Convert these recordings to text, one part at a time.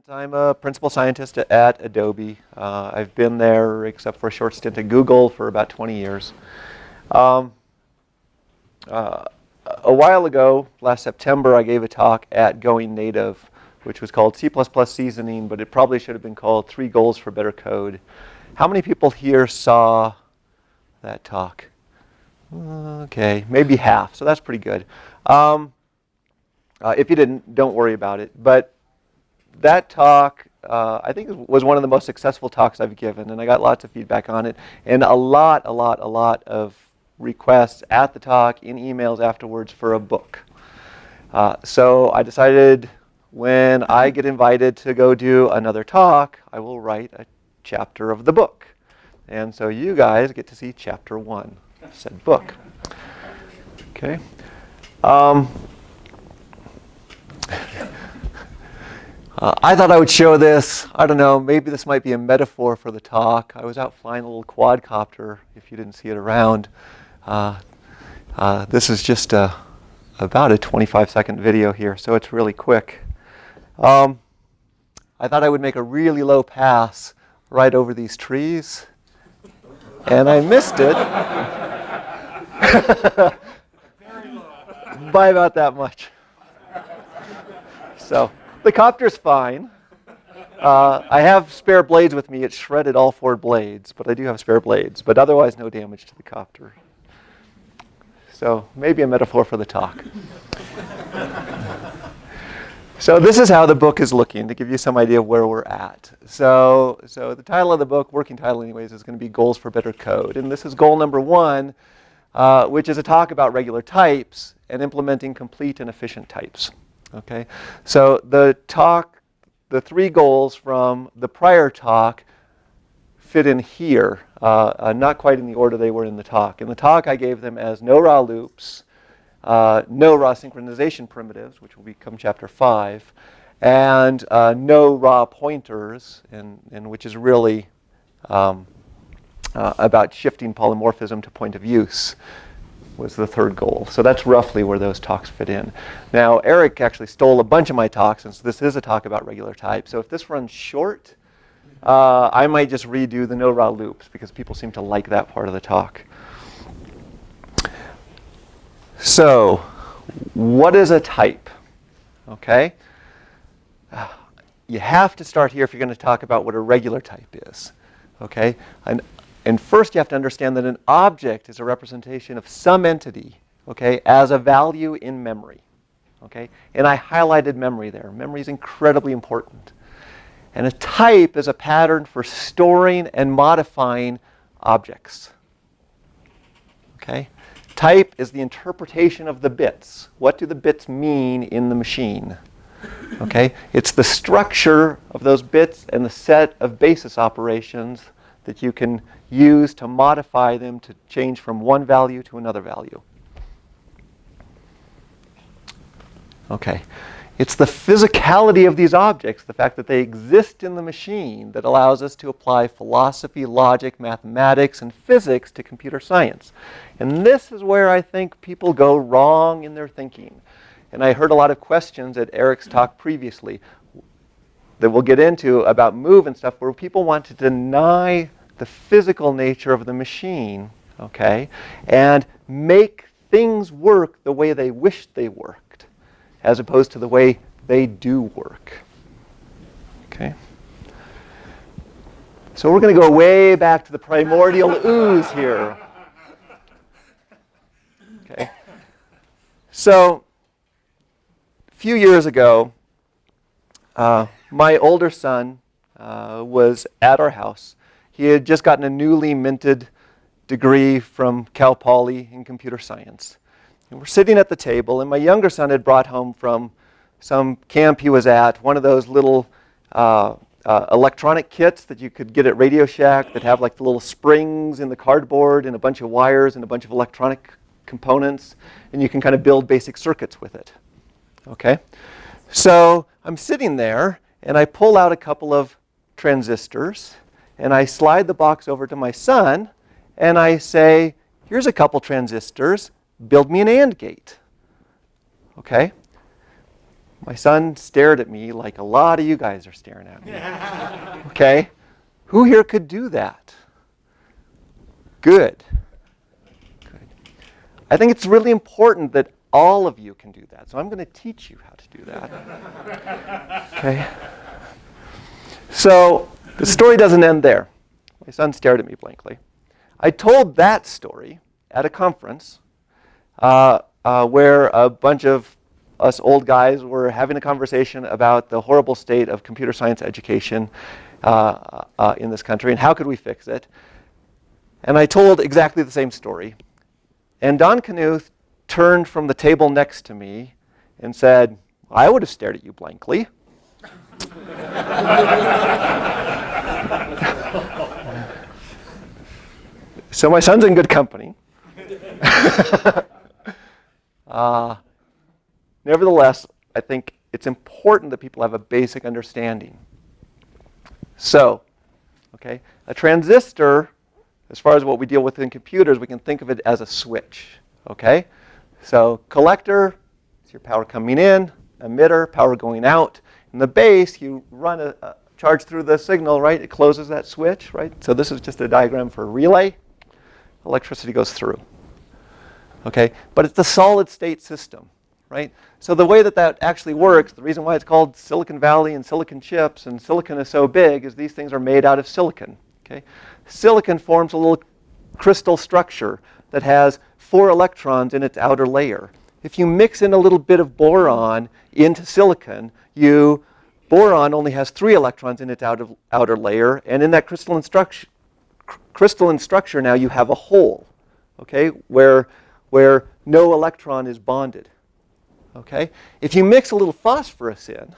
I'm a principal scientist at Adobe. I've been there, except for a short stint at Google, for about 20 years. Um, uh, a while ago, last September, I gave a talk at Going Native, which was called C++ Seasoning, but it probably should have been called 3 Goals for Better Code. How many people here saw that talk? Okay, maybe half, so that's pretty good. If you didn't, don't worry about it. But that talk, I think, was one of the most successful talks I've given, and I got lots of feedback on it, and a lot of requests at the talk, in emails afterwards, for a book. So I decided when I get invited to go do another talk, I will write a chapter of the book. And so you guys get to see chapter 1, said book. Okay. I thought I would show this. I don't know, maybe this might be a metaphor for the talk. I was out flying a little quadcopter, if you didn't see it around. This is just about a 25-second video here, so it's really quick. I thought I would make a really low pass right over these trees, and I missed it by about that much. So the copter's fine. I have spare blades with me. It shredded all 4 blades, but I do have spare blades. But otherwise, no damage to the copter. So maybe a metaphor for the talk. So this is how the book is looking, to give you some idea of where we're at. So the title of the book, working title anyways, is going to be Goals for Better Code. And this is goal number 1, which is a talk about regular types and implementing complete and efficient types. Okay, so the 3 goals from the prior talk fit in here, not quite in the order they were in the talk. In the talk, I gave them as no raw loops, no raw synchronization primitives, which will become chapter 5, and no raw pointers, and which is really about shifting polymorphism to point of use, was the 3rd goal. So that's roughly where those talks fit in. Now, Eric actually stole a bunch of my talks, and so this is a talk about regular types. So if this runs short, I might just redo the no raw loops, because people seem to like that part of the talk. So, what is a type? Okay? You have to start here if you're going to talk about what a regular type is. Okay? And first you have to understand that an object is a representation of some entity, okay, as a value in memory. Okay? And I highlighted memory there. Memory is incredibly important. And a type is a pattern for storing and modifying objects. Okay? Type is the interpretation of the bits. What do the bits mean in the machine? Okay? It's the structure of those bits and the set of basis operations that you can use to modify them to change from one value to another value. Okay. It's the physicality of these objects, the fact that they exist in the machine, that allows us to apply philosophy, logic, mathematics, and physics to computer science. And this is where I think people go wrong in their thinking. And I heard a lot of questions at Eric's talk previously that we'll get into about move and stuff, where people want to deny the physical nature of the machine, okay, and make things work the way they wish they worked, as opposed to the way they do work. Okay? So we're going to go way back to the primordial ooze here. Okay? So a few years ago, my older son was at our house. He had just gotten a newly minted degree from Cal Poly in computer science. And we're sitting at the table, and my younger son had brought home from some camp he was at one of those little electronic kits that you could get at Radio Shack that have like the little springs in the cardboard and a bunch of wires and a bunch of electronic components, and you can kind of build basic circuits with it. Okay? So I'm sitting there, and I pull out a couple of transistors, and I slide the box over to my son, and I say, here's a couple transistors, build me an AND gate. Okay? My son stared at me like a lot of you guys are staring at me. Okay? Who here could do that? Good. Good. I think it's really important that all of you can do that. So I'm going to teach you how to do that. Okay? So the story doesn't end there. My son stared at me blankly. I told that story at a conference where a bunch of us old guys were having a conversation about the horrible state of computer science education in this country and how could we fix it. And I told exactly the same story. And Don Knuth turned from the table next to me and said, I would have stared at you blankly. So my son's in good company. Nevertheless, I think it's important that people have a basic understanding. So, okay, a transistor, as far as what we deal with in computers, we can think of it as a switch, okay? So collector is your power coming in, emitter, power going out. In the base, you run a charge through the signal, right? It closes that switch, right? So this is just a diagram for a relay. Electricity goes through, okay? But it's a solid state system, right? So the way that that actually works, the reason why it's called Silicon Valley and silicon chips and silicon is so big is these things are made out of silicon, okay? Silicon forms a little crystal structure that has 4 electrons in its outer layer. If you mix in a little bit of boron into silicon, boron only has 3 electrons in its outer layer, and in that crystalline structure now you have a hole, okay, where no electron is bonded. Okay? If you mix a little phosphorus in,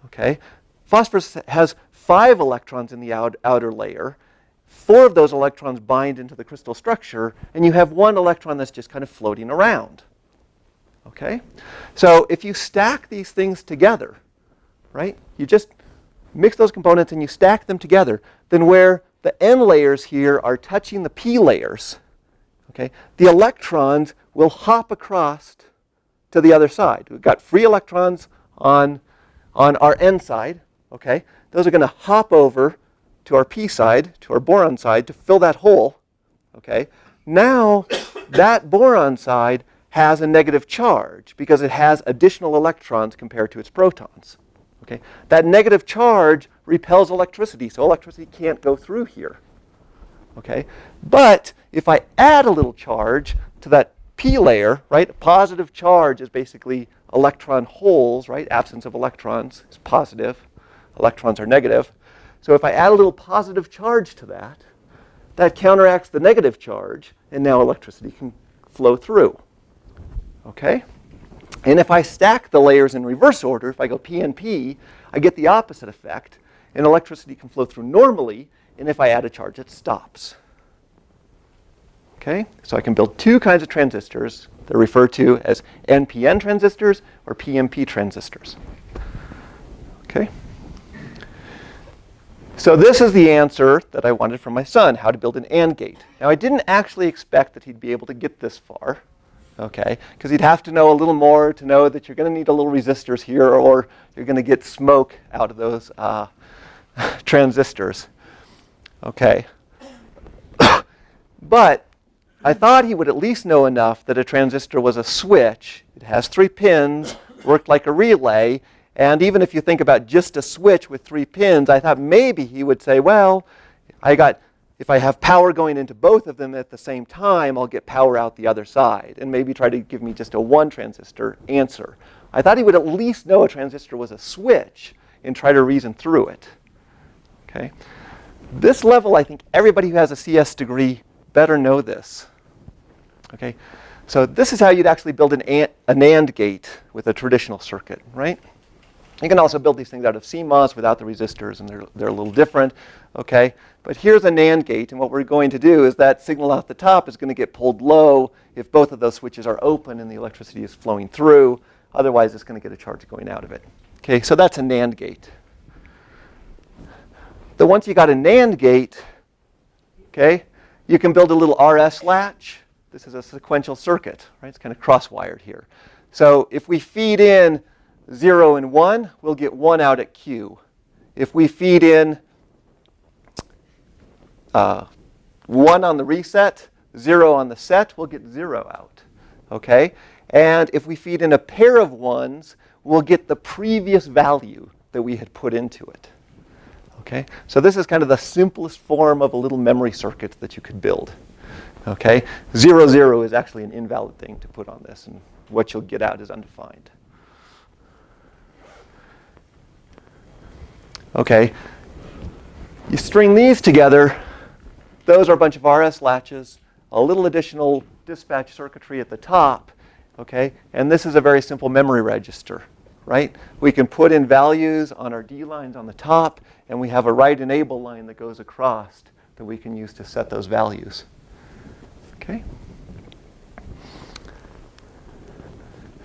okay, phosphorus has 5 electrons in the outer layer. 4 of those electrons bind into the crystal structure, and you have 1 electron that's just kind of floating around. Okay? So if you stack these things together, right, you just mix those components and you stack them together, then where the n layers here are touching the p layers, okay, the electrons will hop across to the other side. We've got free electrons on our n side, okay? Those are going to hop over to our p side, to our boron side, to fill that hole, okay? Now, that boron side has a negative charge because it has additional electrons compared to its protons, okay? That negative charge repels electricity, so electricity can't go through here, okay? But if I add a little charge to that p layer, right? Positive charge is basically electron holes, right? Absence of electrons is positive. Electrons are negative. So if I add a little positive charge to that, that counteracts the negative charge, and now electricity can flow through. Okay? And if I stack the layers in reverse order, if I go p and p, I get the opposite effect, and electricity can flow through normally, and if I add a charge, it stops. Okay? So I can build 2 kinds of transistors. They're referred to as NPN transistors or PNP transistors. Okay? So this is the answer that I wanted from my son, how to build an AND gate. Now I didn't actually expect that he'd be able to get this far, okay? Because he'd have to know a little more to know that you're going to need a little resistors here or you're going to get smoke out of those transistors. Okay? But I thought he would at least know enough that a transistor was a switch. It has 3 pins, worked like a relay, and even if you think about just a switch with 3 pins, I thought maybe he would say, well, if I have power going into both of them at the same time, I'll get power out the other side, and maybe try to give me just a 1 transistor answer. I thought he would at least know a transistor was a switch and try to reason through it. Okay? This level, I think everybody who has a CS degree better know this. Okay, so this is how you'd actually build an AND gate with a traditional circuit, right? You can also build these things out of CMOS without the resistors, and they're a little different, okay? But here's a NAND gate, and what we're going to do is that signal out the top is going to get pulled low if both of those switches are open and the electricity is flowing through. Otherwise, it's going to get a charge going out of it. Okay, so that's a NAND gate. Then once you got a NAND gate, okay, you can build a little RS latch. This is a sequential circuit, right? It's kind of cross-wired here. So if we feed in 0 and 1, we'll get 1 out at Q. If we feed in 1 on the reset, 0 on the set, we'll get 0 out. Okay? And if we feed in a pair of 1s, we'll get the previous value that we had put into it. Okay? So this is kind of the simplest form of a little memory circuit that you could build. Okay? 0, 0 is actually an invalid thing to put on this, and what you'll get out is undefined. Okay? You string these together. Those are a bunch of RS latches, a little additional dispatch circuitry at the top. Okay? And this is a very simple memory register. Right? We can put in values on our D lines on the top, and we have a write enable line that goes across that we can use to set those values. Okay?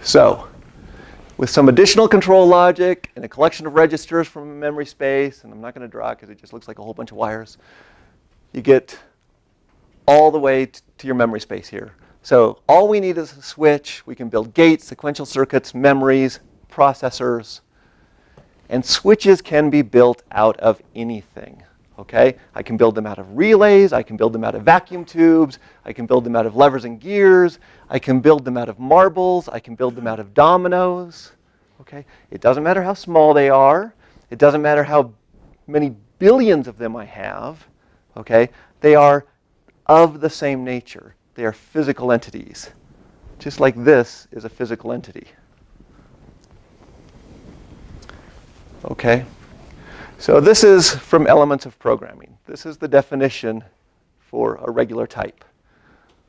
So, with some additional control logic and a collection of registers from a memory space, and I'm not going to draw because it just looks like a whole bunch of wires, you get all the way to your memory space here. So all we need is a switch. We can build gates, sequential circuits, memories, processors, and switches can be built out of anything. Okay? I can build them out of relays, I can build them out of vacuum tubes, I can build them out of levers and gears, I can build them out of marbles, I can build them out of dominoes. Okay? It doesn't matter how small they are, it doesn't matter how many billions of them I have. Okay? They are of the same nature. They are physical entities. Just like this is a physical entity. Okay? So this is from Elements of Programming. This is the definition for a regular type.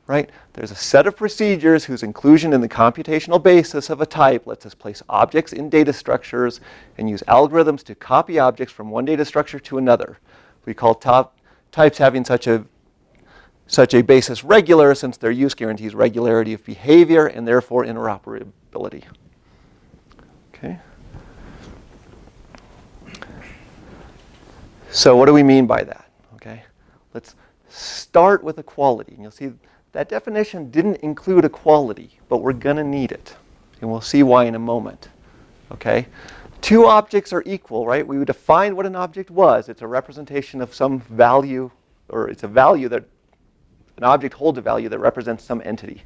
Right? There's a set of procedures whose inclusion in the computational basis of a type lets us place objects in data structures and use algorithms to copy objects from one data structure to another. We call types having such a basis regular, since their use guarantees regularity of behavior and therefore interoperability. Okay? So what do we mean by that? Okay? Let's start with equality. And you'll see that definition didn't include equality, but we're going to need it. And we'll see why in a moment. Okay? Two objects are equal, right? We would define what an object was. It's a representation of some value, or it's a value that an object holds a value that represents some entity.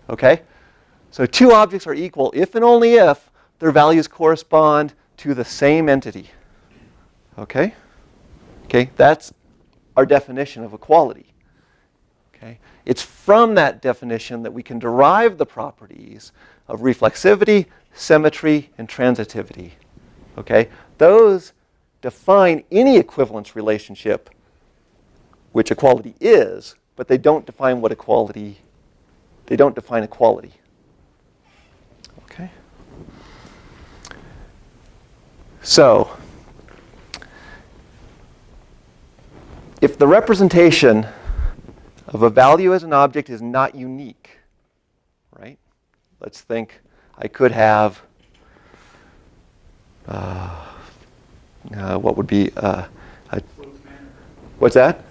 Okay? So two objects are equal if and only if their values correspond to the same entity. Okay? Okay, that's our definition of equality. Okay? It's from that definition that we can derive the properties of reflexivity, symmetry, and transitivity. Okay? Those define any equivalence relationship, which equality is, but they don't define what equality, they don't define equality. Okay? So, if the representation of a value as an object is not unique, right? Let's think I could have, what would be, what's that?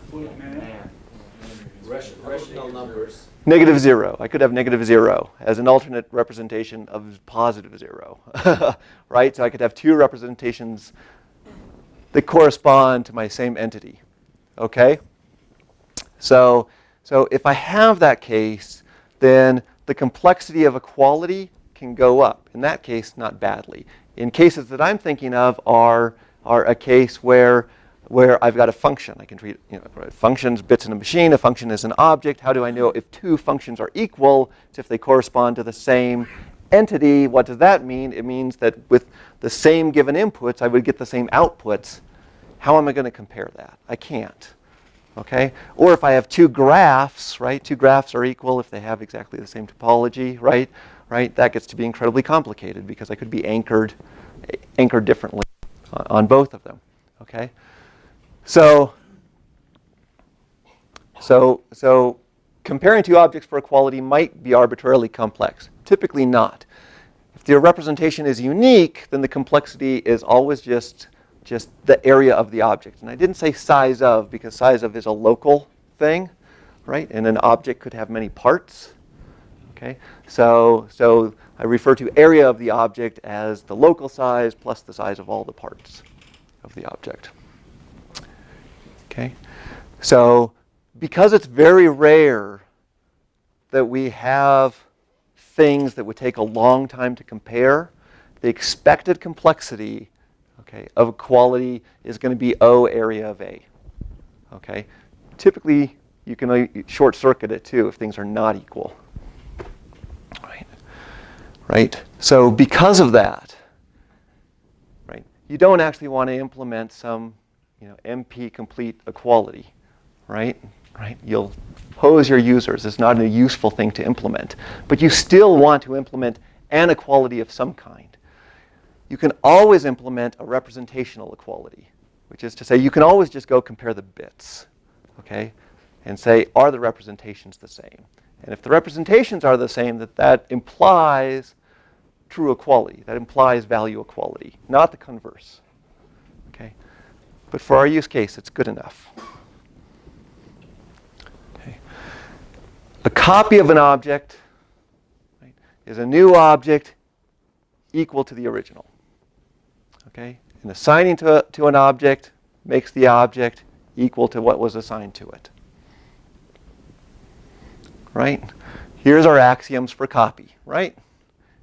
Rational numbers. Negative 0. I could have negative 0 as an alternate representation of positive 0. Right? So I could have two representations that correspond to my same entity. Okay? So if I have that case, then the complexity of equality can go up. In that case, not badly. In cases that I'm thinking of are a case where I've got a function. I can treat functions, bits in a machine. A function is an object. How do I know if two functions are equal? It's if they correspond to the same entity. What does that mean? It means that with the same given inputs, I would get the same outputs. How am I going to compare that? I can't. Okay? Or if I have two graphs, right? Two graphs are equal if they have exactly the same topology, right? Right? That gets to be incredibly complicated because I could be anchored differently on both of them. Okay? So comparing two objects for equality might be arbitrarily complex. Typically not. If the representation is unique, then the complexity is always just the area of the object. And I didn't say size of, because size of is a local thing, right? And an object could have many parts. Okay? So I refer to area of the object as the local size plus the size of all the parts of the object. Okay? So because it's very rare that we have things that would take a long time to compare, the expected complexity, okay, of a quality is going to be O area of A. Okay? Typically, you can short circuit it too if things are not equal. Right? So because of that, right, you don't actually want to implement some, MP complete equality, right? You'll pose your users. It's not a useful thing to implement. But you still want to implement an equality of some kind. You can always implement a representational equality, which is to say you can always just go compare the bits, okay, and say, are the representations the same? And if the representations are the same, that implies true equality. That implies value equality, not the converse. Okay? But for our use case, it's good enough. Okay. A copy of an object, right, is a new object equal to the original. Okay? And assigning to an object makes the object equal to what was assigned to it. Right? Here's our axioms for copy, right?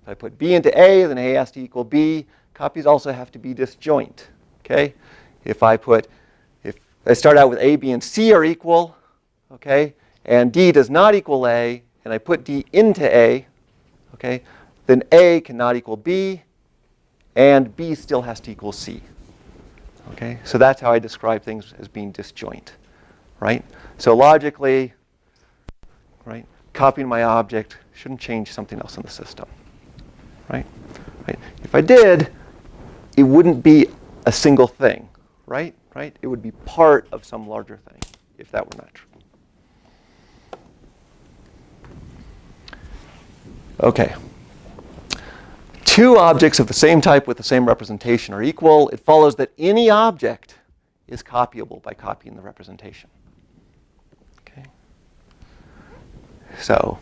If I put B into A, then A has to equal B. Copies also have to be disjoint. Okay? If I start out with A, B, and C are equal, okay, and D does not equal A, and I put D into A, okay, then A cannot equal B, and B still has to equal C. Okay? So that's how I describe things as being disjoint. Right? So logically, right, copying my object shouldn't change something else in the system. Right? If I did, it wouldn't be a single thing, right? It would be part of some larger thing, if that were not true. Okay. Two objects of the same type with the same representation are equal. It follows that any object is copyable by copying the representation. Okay. So,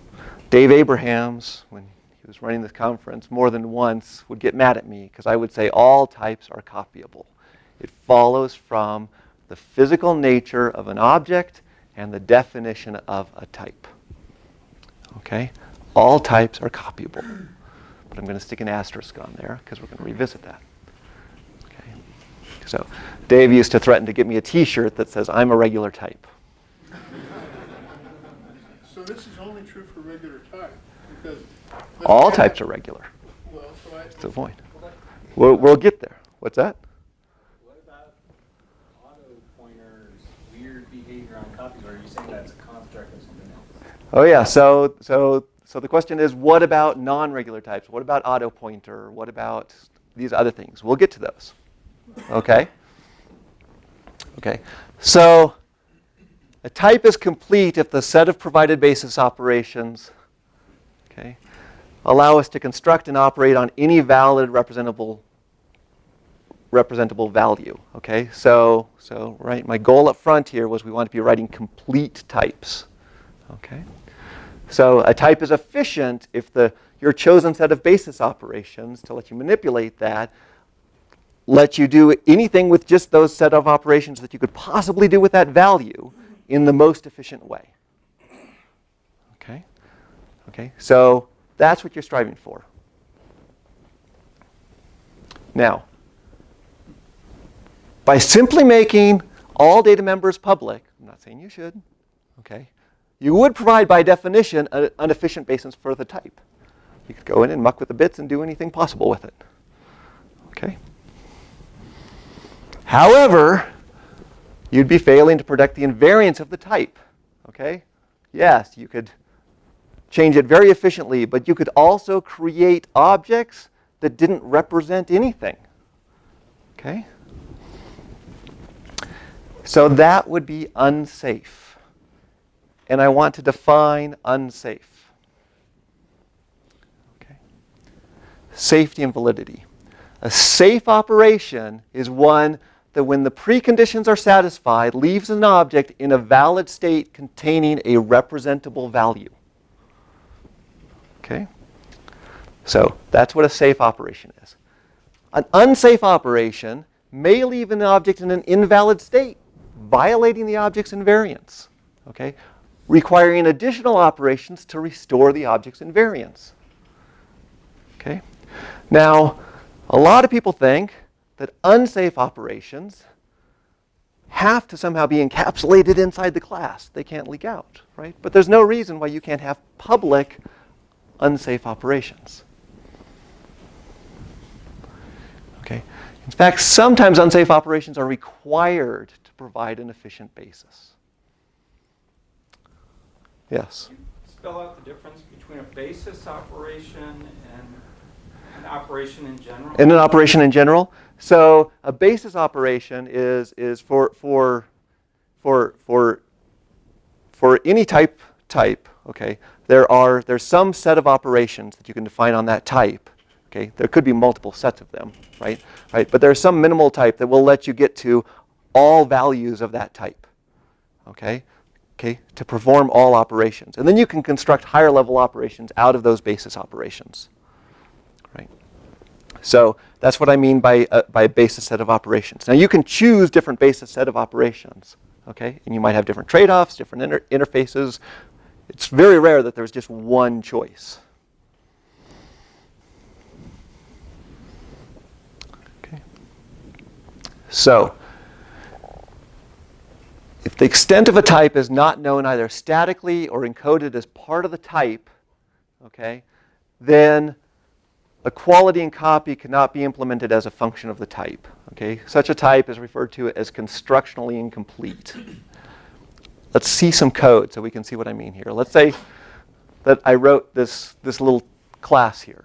Dave Abrahams, when he was running this conference more than once, would get mad at me because I would say all types are copyable. It follows from the physical nature of an object and the definition of a type. Okay? All types are copyable. But I'm going to stick an asterisk on there because we're going to revisit that. Okay? So Dave used to threaten to get me a T-shirt that says, I'm a regular type. So this is only true for regular type? Because all types are regular. Well, so that's the point. We'll get there. What's that? What about auto pointers, weird behavior on copies? Or are you saying that's a construct of something else? Oh yeah. So the question is, what about non-regular types? What about auto pointer? What about these other things? We'll get to those. Okay. Okay. So a type is complete if the set of provided basis operations, okay, allow us to construct and operate on any valid representable value. Okay, so right, my goal up front here was we want to be writing complete types. Okay, so a type is efficient if your chosen set of basis operations to let you manipulate that let you do anything with just those set of operations that you could possibly do with that value in the most efficient way. Okay, okay, so that's what you're striving for. Now, by simply making all data members public, I'm not saying you should, okay, you would provide by definition an efficient basis for the type. You could go in and muck with the bits and do anything possible with it. Okay? However, you'd be failing to protect the invariance of the type. Okay? Yes, you could change it very efficiently, but you could also create objects that didn't represent anything. Okay? So that would be unsafe. And I want to define unsafe. Okay? Safety and validity. A safe operation is one that when the preconditions are satisfied, leaves an object in a valid state containing a representable value. Okay? So that's what a safe operation is. An unsafe operation may leave an object in an invalid state, violating the object's invariance, okay? Requiring additional operations to restore the object's invariance. Okay? Now, a lot of people think that unsafe operations have to somehow be encapsulated inside the class. They can't leak out, right? But there's no reason why you can't have public unsafe operations. Okay? In fact, sometimes unsafe operations are required to provide an efficient basis. Yes? Can you spell out the difference between a basis operation and an operation in general? In an operation in general? So a basis operation is for any type, okay, there's some set of operations that you can define on that type. Okay, there could be multiple sets of them, right? But there's some minimal type that will let you get to all values of that type. Okay, to perform all operations. And then you can construct higher level operations out of those basis operations. Right? So that's what I mean by a basis set of operations. Now you can choose different basis set of operations. Okay? And you might have different trade-offs, different interfaces. It's very rare that there's just one choice. Okay. So if the extent of a type is not known either statically or encoded as part of the type, okay, then equality and copy cannot be implemented as a function of the type. Okay? Such a type is referred to as constructionally incomplete. Let's see some code so we can see what I mean here. Let's say that I wrote this little class here.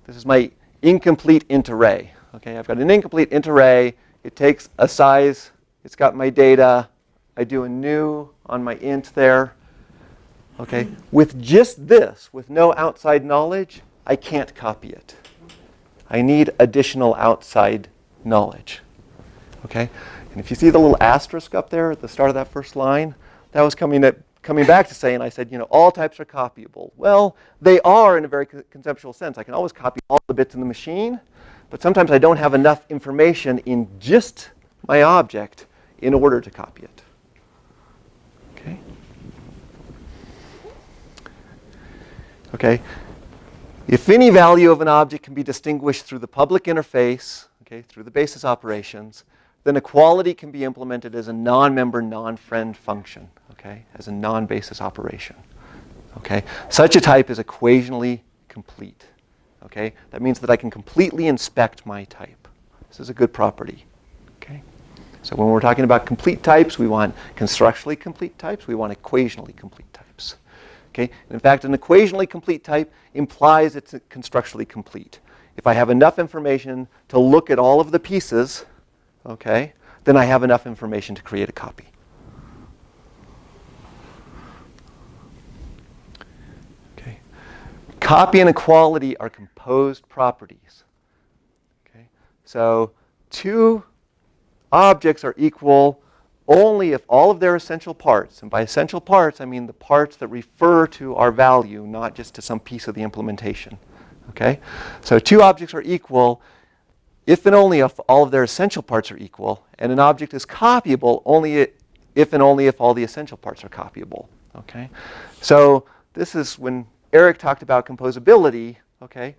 This is my incomplete int array. Okay? I've got an incomplete int array. It takes a size. It's got my data. I do a new on my int there. Okay? With just this, with no outside knowledge, I can't copy it. I need additional outside knowledge. Okay? And if you see the little asterisk up there at the start of that first line, that was coming back to saying, I said, all types are copyable. Well, they are in a very conceptual sense. I can always copy all the bits in the machine, but sometimes I don't have enough information in just my object in order to copy it. Okay? Okay? If any value of an object can be distinguished through the public interface, okay, through the basis operations, then equality can be implemented as a non-member, non-friend function, okay, as a non-basis operation. Okay? Such a type is equationally complete. Okay? That means that I can completely inspect my type. This is a good property. Okay? So when we're talking about complete types, we want constructionally complete types. We want equationally complete types. Okay? In fact, an equationally complete type implies it's constructionally complete. If I have enough information to look at all of the pieces, okay, then I have enough information to create a copy. Okay. Copy and equality are composed properties. Okay. So two objects are equal only if all of their essential parts, and by essential parts I mean the parts that refer to our value, not just to some piece of the implementation. Okay? So two objects are equal if and only if all of their essential parts are equal, and an object is copyable only if and only if all the essential parts are copyable. Okay? So this is when Eric talked about composability, okay?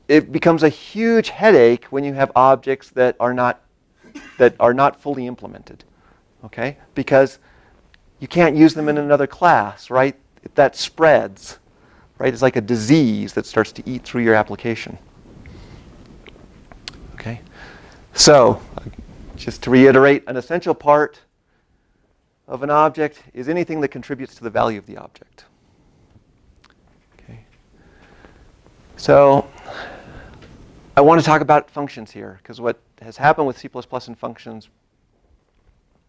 It becomes a huge headache when you have objects that are not fully implemented, okay? Because you can't use them in another class, right? That spreads, right? It's like a disease that starts to eat through your application. Okay? So, just to reiterate, an essential part of an object is anything that contributes to the value of the object. Okay? So, I want to talk about functions here, because what has happened with C++ and functions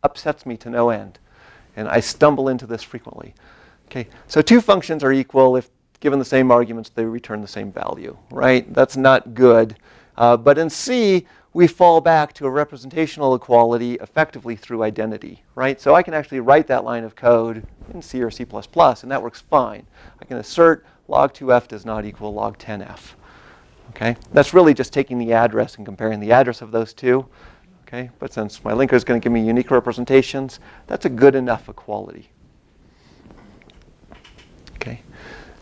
upsets me to no end. And I stumble into this frequently. Okay, so two functions are equal if given the same arguments, they return the same value, right? That's not good. But in C, we fall back to a representational equality effectively through identity, right? So I can actually write that line of code in C or C++, and that works fine. I can assert log 2f does not equal log 10f. Okay? That's really just taking the address and comparing the address of those two. Okay? But since my linker is going to give me unique representations, that's a good enough equality. Okay?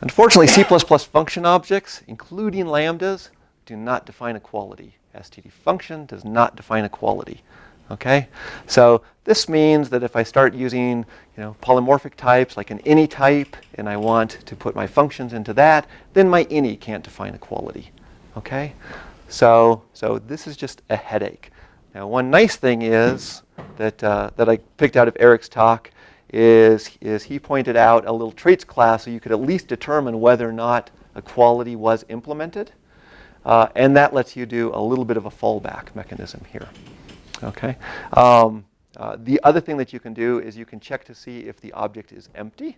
Unfortunately, C++ function objects, including lambdas, do not define equality. STD function does not define equality. Okay? So this means that if I start using polymorphic types like an any type, and I want to put my functions into that, then my any can't define equality. Okay? So this is just a headache. Now, one nice thing is that I picked out of Eric's talk is he pointed out a little traits class so you could at least determine whether or not equality was implemented. And that lets you do a little bit of a fallback mechanism here. Okay. The other thing that you can do is you can check to see if the object is empty.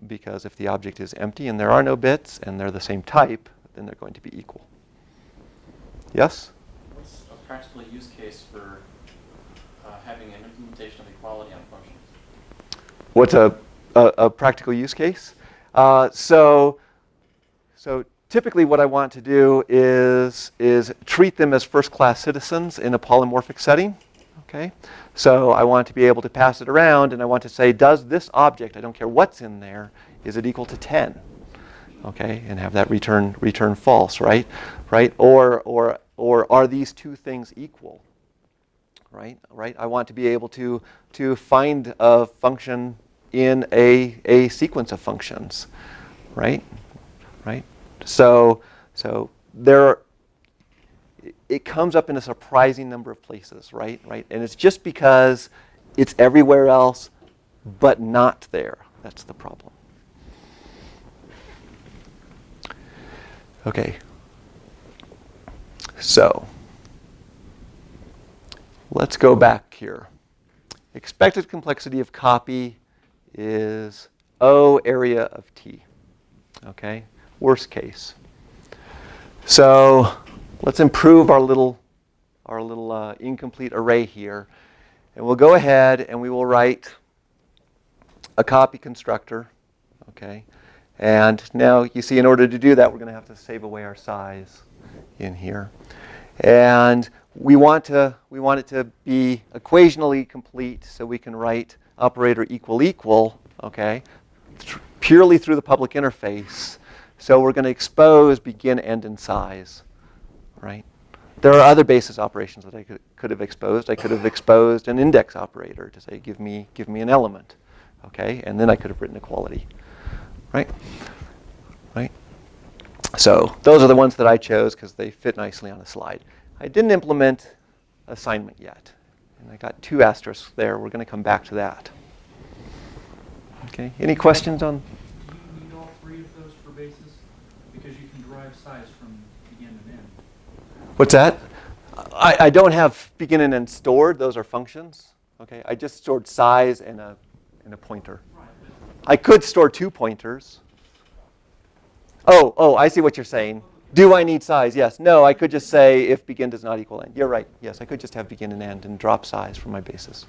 Because if the object is empty and there are no bits and they're the same type, then they're going to be equal. Yes? What's a practical use case for having an implementation of equality on functions? What's a practical use case? So typically what I want to do is treat them as first-class citizens in a polymorphic setting. Okay? So I want to be able to pass it around, and I want to say, does this object, I don't care what's in there, is it equal to 10? Okay, and have that return false, right? Or are these two things equal? Right? I want to be able to find a function in a sequence of functions, right? So it comes up in a surprising number of places, right? And it's just because it's everywhere else, but not there. That's the problem. Okay. So let's go back here. Expected complexity of copy is O area of T. Okay? Worst case. So let's improve our little incomplete array here. And we'll go ahead and we will write a copy constructor. Okay? And now you see in order to do that, we're going to have to save away our size in here. And we want it to be equationally complete, so we can write operator equal, okay, purely through the public interface. So we're going to expose begin, end, and size, right? There are other basis operations that I could have exposed. I could have exposed an index operator to say, give me an element, okay, and then I could have written equality, right? So those are the ones that I chose because they fit nicely on a slide. I didn't implement assignment yet. And I got 2 asterisks there. We're going to come back to that. Okay. Any questions on? Do you need all 3 of those for basis? Because you can derive size from begin and end. What's that? I don't have begin and end stored. Those are functions. Okay. I just stored size and a pointer. Right. I could store 2 pointers. Oh, I see what you're saying. Do I need size? Yes. No, I could just say if begin does not equal end. You're right. Yes, I could just have begin and end and drop size from my basis.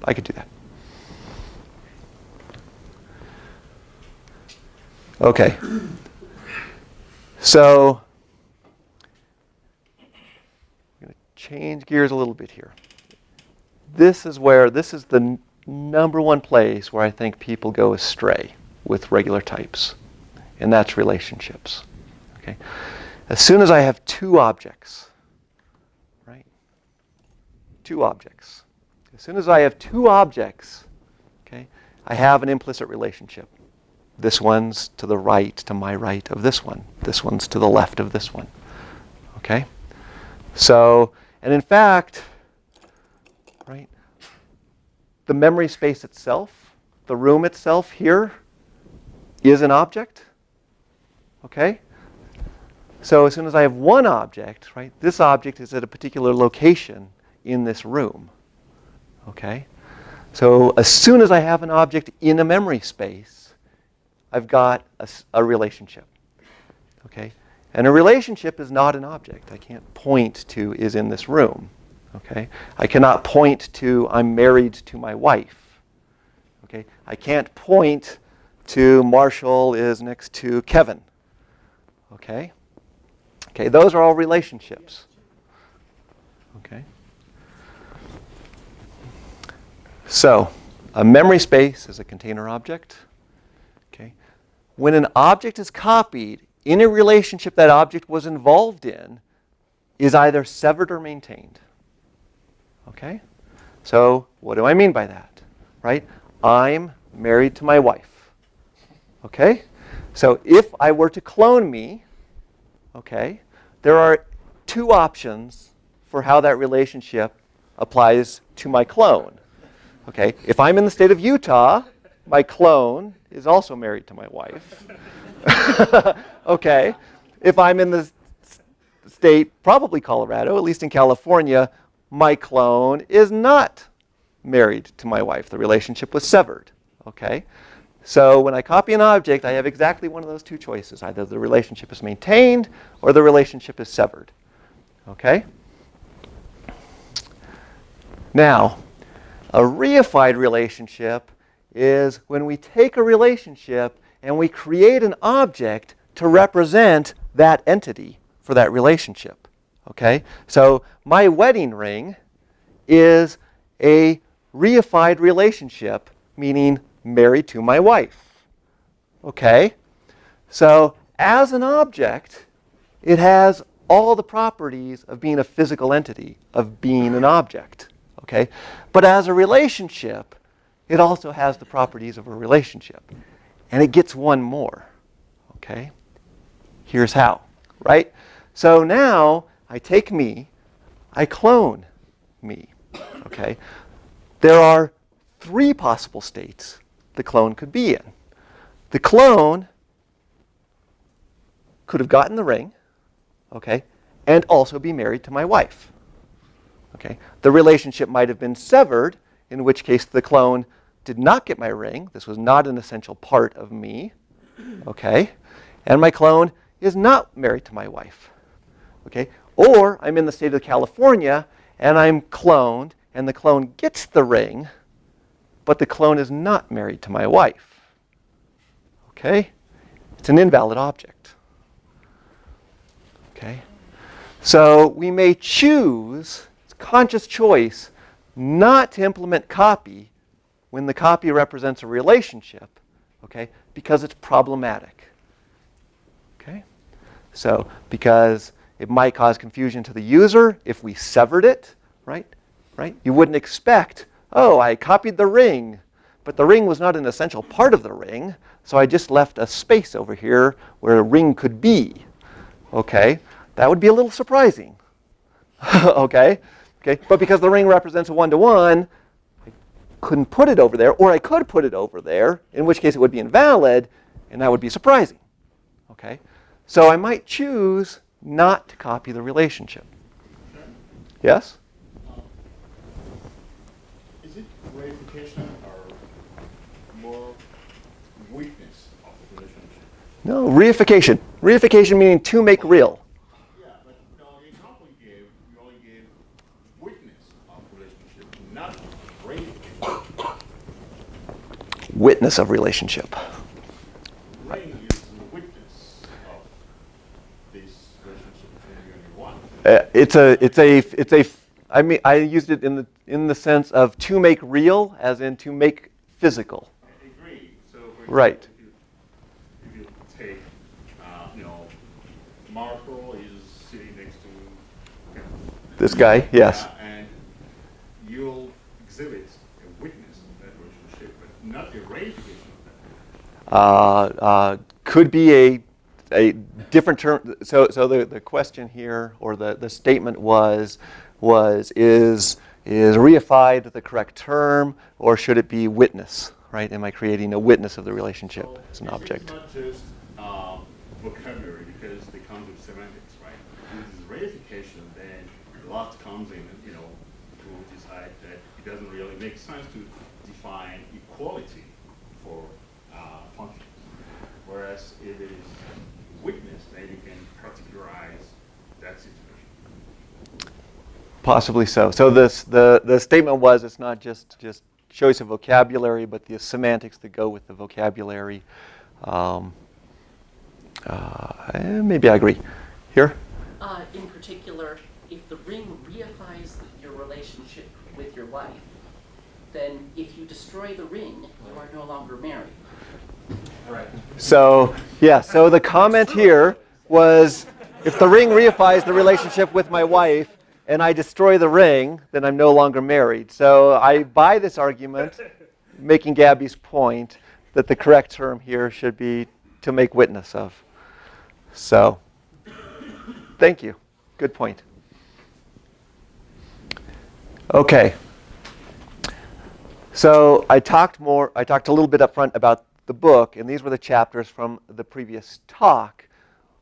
I could do that. Okay. So I'm going to change gears a little bit here. This is the number one place where I think people go astray with regular types, and that's relationships. Okay. As soon as I have 2 objects, right? 2 objects. As soon as I have 2 objects, okay, I have an implicit relationship. This one's to the right, to my right of this one. This one's to the left of this one. Okay? So, and in fact, right, the memory space itself, the room itself here, is an object. Okay? So as soon as I have 1 object, right, this object is at a particular location in this room. Okay? So as soon as I have an object in a memory space, I've got a relationship. Okay? And a relationship is not an object. I can't point to is in this room. Okay? I cannot point to I'm married to my wife. Okay? I can't point to Marshall is next to Kevin. Okay? Okay, those are all relationships. Okay? So, a memory space is a container object. Okay? When an object is copied, in a relationship that object was involved in is either severed or maintained. Okay? So, what do I mean by that? Right? I'm married to my wife. Okay? So, if I were to clone me, okay, there are two options for how that relationship applies to my clone. Okay? If I'm in the state of Utah, my clone is also married to my wife. Okay? If I'm in the state, probably Colorado, at least in California, my clone is not married to my wife. The relationship was severed. Okay? So when I copy an object, I have exactly one of those two choices. Either the relationship is maintained or the relationship is severed. Okay? Now, a reified relationship is when we take a relationship and we create an object to represent that entity for that relationship. Okay? So my wedding ring is a reified relationship, meaning married to my wife. Okay? So as an object, it has all the properties of being a physical entity, of being an object. Okay? But as a relationship, it also has the properties of a relationship. And it gets one more. Okay? Here's how. Right? So now I take me, I clone me. Okay? There are three possible states the clone could be in. The clone could have gotten the ring, okay, and also be married to my wife. Okay? The relationship might have been severed, in which case the clone did not get my ring. This was not an essential part of me. Okay? And my clone is not married to my wife. Okay? Or I'm in the state of California and I'm cloned and the clone gets the ring, but the clone is not married to my wife. Okay? It's an invalid object. Okay? So we may choose, it's a conscious choice, not to implement copy when the copy represents a relationship, okay, because it's problematic. Okay? So, because it might cause confusion to the user if we severed it, right? Right? You wouldn't expect, oh, I copied the ring, but the ring was not an essential part of the ring, so I just left a space over here where a ring could be. Okay? That would be a little surprising. Okay? Okay? But because the ring represents a one-to-one, I couldn't put it over there, or I could put it over there, in which case it would be invalid, and that would be surprising. Okay? So I might choose not to copy the relationship. Yes? Is it reification or more weakness of the relationship? No, reification. Reification meaning to make real. Yeah, but the example you gave, you only gave weakness of relationship, not reification. Witness of relationship. Ring is the witness of this relationship between you and your wife. I mean, I used it in the sense of to make real, as in to make physical. I agree. So, for example, Right. if you take, Marco is sitting next to This guy, yes. and you'll exhibit a witness of that relationship, but not a reification of that. Could be a different term. So the question here, or the statement was is reified the correct term, or should it be witness? Right? Am I creating a witness of the relationship So as an it's object? not just vocabulary, because they come with semantics, right? With this reification, then a lot comes in, to decide that it doesn't really make sense to define equality for functions. Whereas if it is witness, then you can particularize that situation. Possibly so. So the statement was it's not just choice of vocabulary, but the semantics that go with the vocabulary. Maybe I agree. Here? In particular, if the ring reifies your relationship with your wife, then if you destroy the ring, you are no longer married. So, yeah, so the comment here was, if the ring reifies the relationship with my wife and I destroy the ring, then I'm no longer married. So I buy this argument, making Gabby's point, that the correct term here should be to make witness of. So, thank you. Good point. Okay. So I talked a little bit up front about the book, and these were the chapters from the previous talk,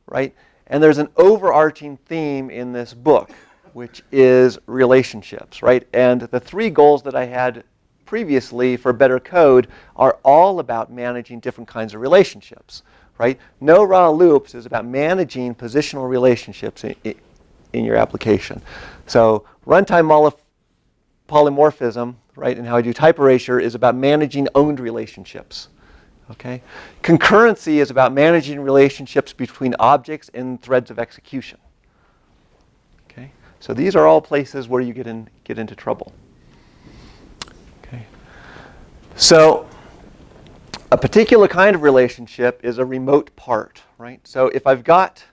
right? And there's an overarching theme in this book, which is relationships, right? And the 3 goals that I had previously for Better Code are all about managing different kinds of relationships, right? No raw loops is about managing positional relationships in your application. So runtime polymorphism, right, and how I do type erasure is about managing owned relationships. Okay? Concurrency is about managing relationships between objects and threads of execution. Okay? So these are all places where you get into trouble. Okay? So a particular kind of relationship is a remote part, right? So if I've got,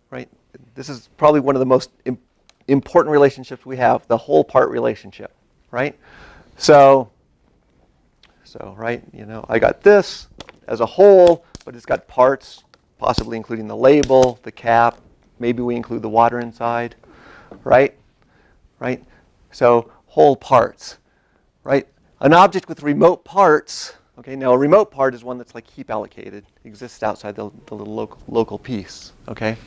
right, this is probably one of the most important relationships we have, the whole part relationship, right? So, right, I got this as a whole, but it's got parts, possibly including the label, the cap, maybe we include the water inside, right? Right? So, whole parts, right? An object with remote parts, okay, now a remote part is one that's like heap allocated, exists outside the little local piece, okay?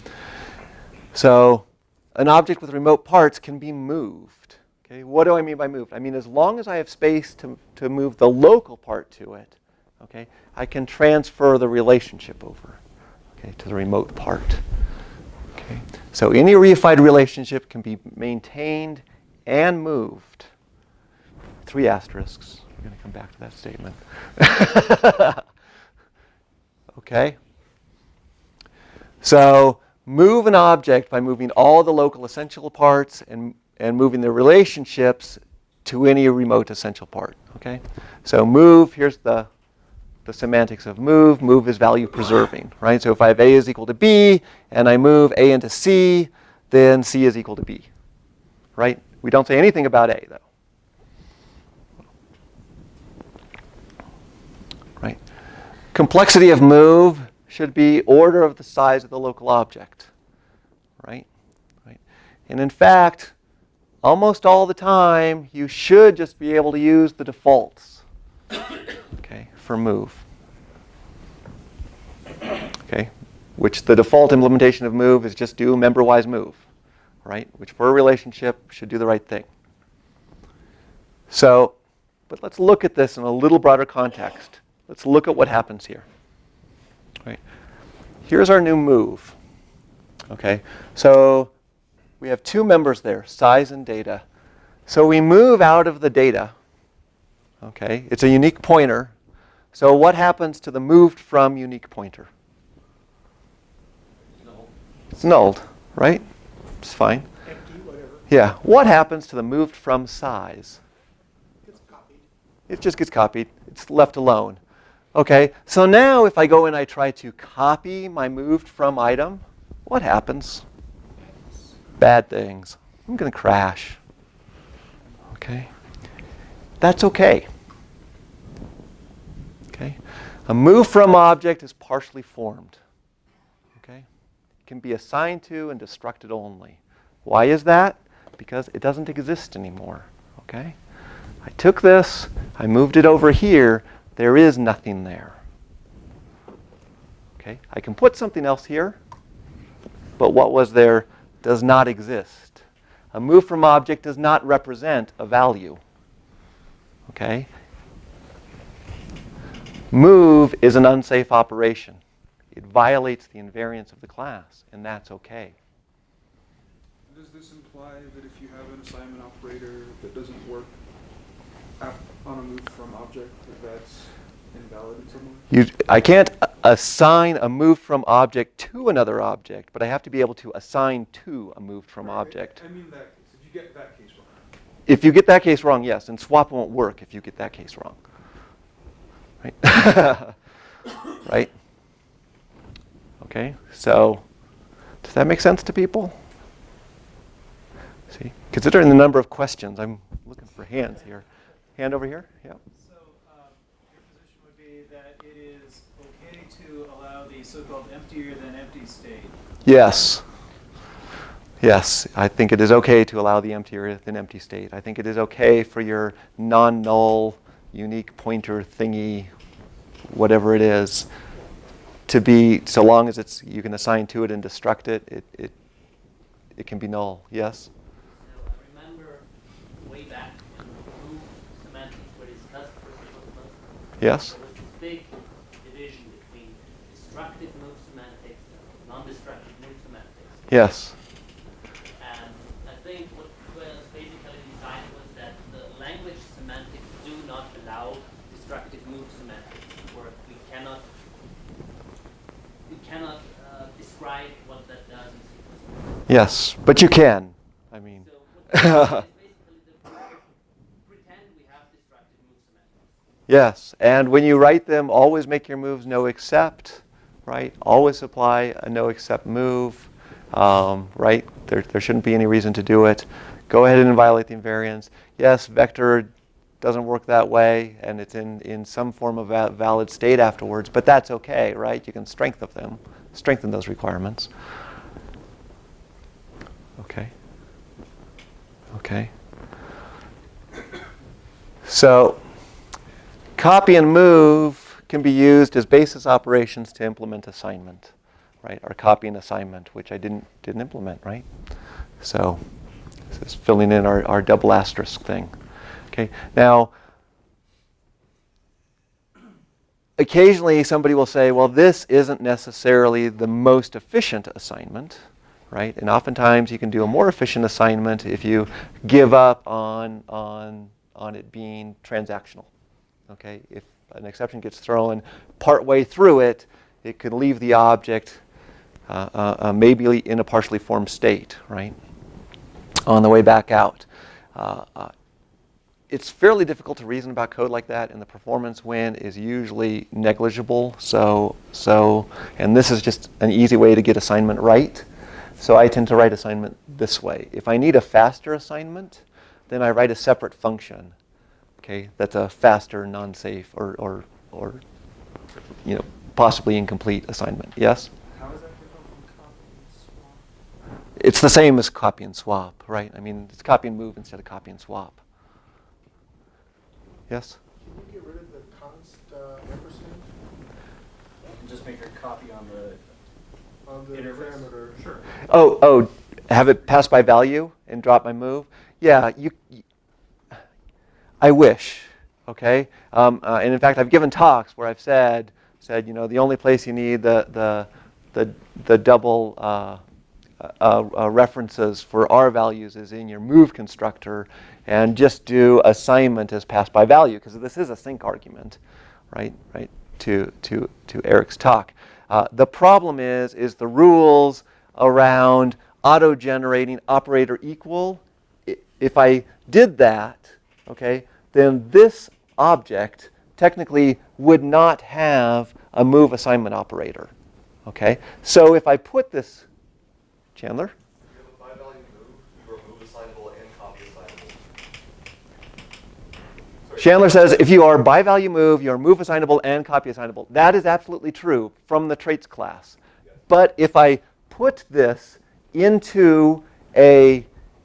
So, an object with remote parts can be moved. Okay, what do I mean by moved? I mean, as long as I have space to move the local part to it, okay, I can transfer the relationship over, okay, to the remote part. Okay, so any reified relationship can be maintained and moved. 3 asterisks. We're going to come back to that statement. Okay. So move an object by moving all the local essential parts and moving the relationships to any remote essential part, okay? So move, here's the semantics of move. Move is value preserving, right? So if I have A is equal to B, and I move A into C, then C is equal to B, right? We don't say anything about A, though. Right? Complexity of move should be order of the size of the local object, right? Right? And in fact, almost all the time, you should just be able to use the defaults, okay, for move. Okay, which the default implementation of move is just do member-wise move, right? Which for a relationship should do the right thing. So, but let's look at this in a little broader context. Let's look at what happens here. Right? Here's our new move. Okay, so we have 2 members there, size and data. So we move out of the data. Okay, it's a unique pointer. So what happens to the moved from unique pointer? It's nulled, right? It's fine. Empty, whatever. Yeah. What happens to the moved from size? Gets copied. It just gets copied. It's left alone. Okay, so now if I go and I try to copy my moved from item, what happens? Bad things. I'm going to crash. Okay? That's okay. Okay? A move from object is partially formed. Okay? It can be assigned to and destructed only. Why is that? Because it doesn't exist anymore. Okay? I took this, I moved it over here, there is nothing there. Okay? I can put something else here, but what was there does not exist. A move from object does not represent a value. Okay? Move is an unsafe operation. It violates the invariance of the class, and that's okay. Does this imply that if you have an assignment operator that doesn't work from object if that's invalid in some way? I can't assign a moved from object to another object, but I have to be able to assign to a moved from object. I mean that case. If you get that case wrong. If you get that case wrong, yes, and swap won't work if you get that case wrong. Right? Right? Okay, so does that make sense to people? See, considering the number of questions, I'm looking for hands here. Hand over here? Yeah. So your position would be that it is okay to allow the so-called emptier than empty state. Yes. Yes, I think it is okay to allow the emptier than empty state. I think it is okay for your non-null unique pointer thingy, whatever it is, to be, so long as it's you can assign to it and destruct it, it can be null. Yes? So I remember way back when move semantics were discussed for C++. Yes? There was this big division between destructive move semantics and non-destructive move semantics. Yes. And I think what was basically decided was that the language semantics do not allow destructive move semantics, where we cannot describe what that does in C++. Yes, but you can. I mean, So what we do is basically pretend we have destructive move semantics. yes, and when you write them, always make your moves no except, right? Always apply a no except move, right? There shouldn't be any reason to do it. Go ahead and violate the invariance. Yes, vector doesn't work that way, and it's in some form of valid state afterwards, but that's okay, right? You can strengthen those requirements. Okay. Okay. So, copy and move can be used as basis operations to implement assignment, right? Or copy and assignment, which I didn't implement, right? So, this is filling in our double asterisk thing. Okay. Now, occasionally somebody will say, well, this isn't necessarily the most efficient assignment, right? And oftentimes you can do a more efficient assignment if you give up on it being transactional. Okay? If an exception gets thrown partway through it, it could leave the object maybe in a partially formed state, right? On the way back out. It's fairly difficult to reason about code like that, and the performance win is usually negligible. And this is just an easy way to get assignment right. So I tend to write assignment this way. If I need a faster assignment, then I write a separate function. Okay, that's a faster, non-safe, or possibly incomplete assignment. Yes? How is that different from copy and swap? It's the same as copy and swap, right? I mean, it's copy and move instead of copy and swap. Yes? Can you get rid of the const ampersand And just make a copy on the on the interface? parameter? Sure. Oh, have it pass by value and drop my move? Yeah, I wish, okay? And in fact, I've given talks where I've said, the only place you need the double references for R values is in your move constructor, and just do assignment as pass by value, because this is a sync argument, right? To Eric's talk. The problem is the rules around auto-generating operator equal. If I did that, okay, then this object technically would not have a move assignment operator. Okay, so if I put this, Chandler? If you have a by-value move, you are move assignable and copy assignable. Sorry. Chandler says if you are by value move, you are move assignable and copy assignable. That is absolutely true from the traits class. Yes. But if I put this into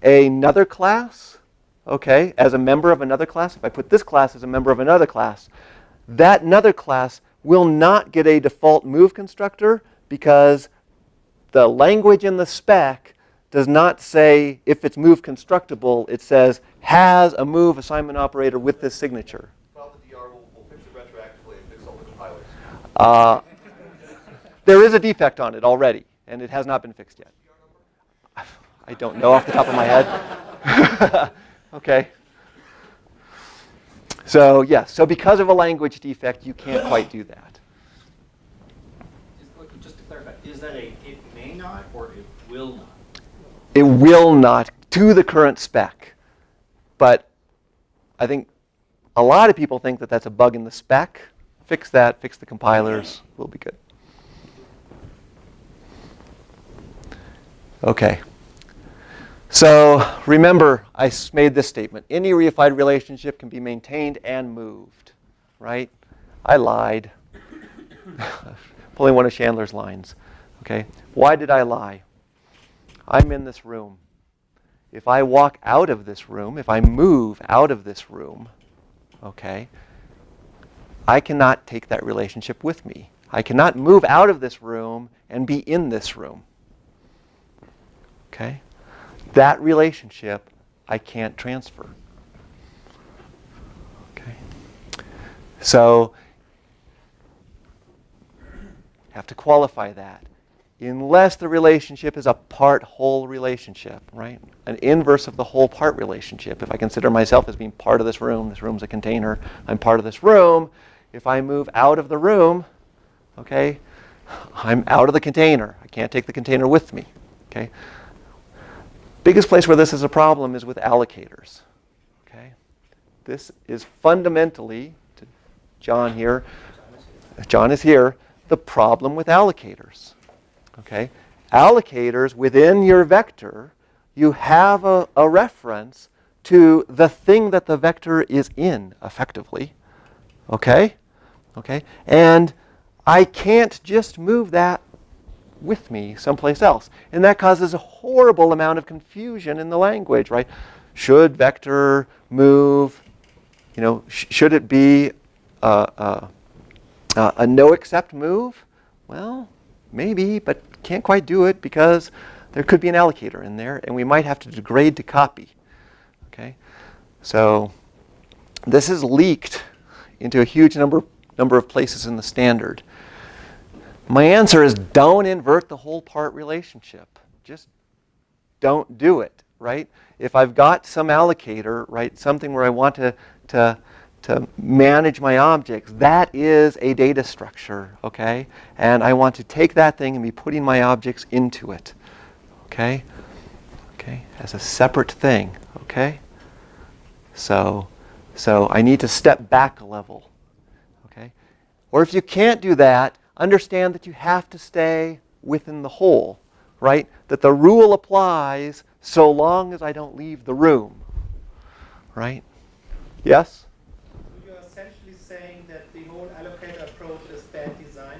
another class, okay, as a member of another class, if I put this class as a member of another class, that another class will not get a default move constructor, because the language in the spec does not say if it's move constructible. It says has a move assignment operator with this signature. File the DR will fix it retroactively and fix all the compilers. There is a defect on it already, and it has not been fixed yet. I don't know off the top of my head. Okay. So yes, so because of a language defect, you can't quite do that. Just to clarify, is that a it may not or it will not? It will not to the current spec. But I think a lot of people think that that's a bug in the spec. Fix that, fix the compilers, we'll be good. Okay. So remember, I made this statement. Any reified relationship can be maintained and moved, right? I lied. Pulling one of Chandler's lines. Okay. Why did I lie? I'm in this room. If I walk out of this room, if I move out of this room, okay, I cannot take that relationship with me. I cannot move out of this room and be in this room. Okay? That relationship I can't transfer. Okay? So, have to qualify that. Unless the relationship is a part-whole relationship, right? An inverse of the whole-part relationship. If I consider myself as being part of this room's a container, I'm part of this room. If I move out of the room, okay, I'm out of the container. I can't take the container with me, okay? Biggest place where this is a problem is with allocators, okay? This is fundamentally, to John here, John is here, the problem with allocators. Okay, allocators within your vector, you have a reference to the thing that the vector is in, effectively. Okay? Okay? And I can't just move that with me someplace else. And that causes a horrible amount of confusion in the language, right? Should vector move, you know, should it be a no except move? Well, maybe, but can't quite do it because there could be an allocator in there, and we might have to degrade to copy. Okay, so this is leaked into a huge number of places in the standard. My answer is don't invert the whole part relationship. Just don't do it, right? If I've got some allocator, right, something where I want to manage my objects, that is a data structure, okay? And I want to take that thing and be putting my objects into it, okay? Okay, as a separate thing, okay? So I need to step back a level, okay? Or if you can't do that, understand that you have to stay within the whole, right? That the rule applies so long as I don't leave the room, right? Yes? You're essentially saying that the whole allocator approach is bad design?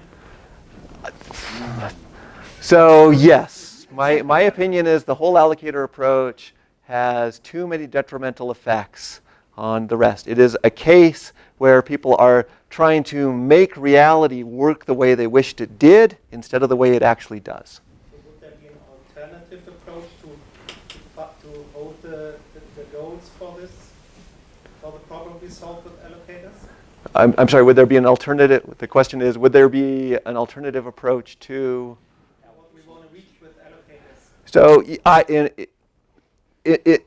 So yes, my opinion is the whole allocator approach has too many detrimental effects on the rest. It is a case where people are trying to make reality work the way they wished it did instead of the way it actually does. So would there be an alternative approach to hold the goals for this, for the problem we solve with allocators? I'm sorry, would there be an alternative? The question is, would there be an alternative approach to? What we want to reach with allocators. So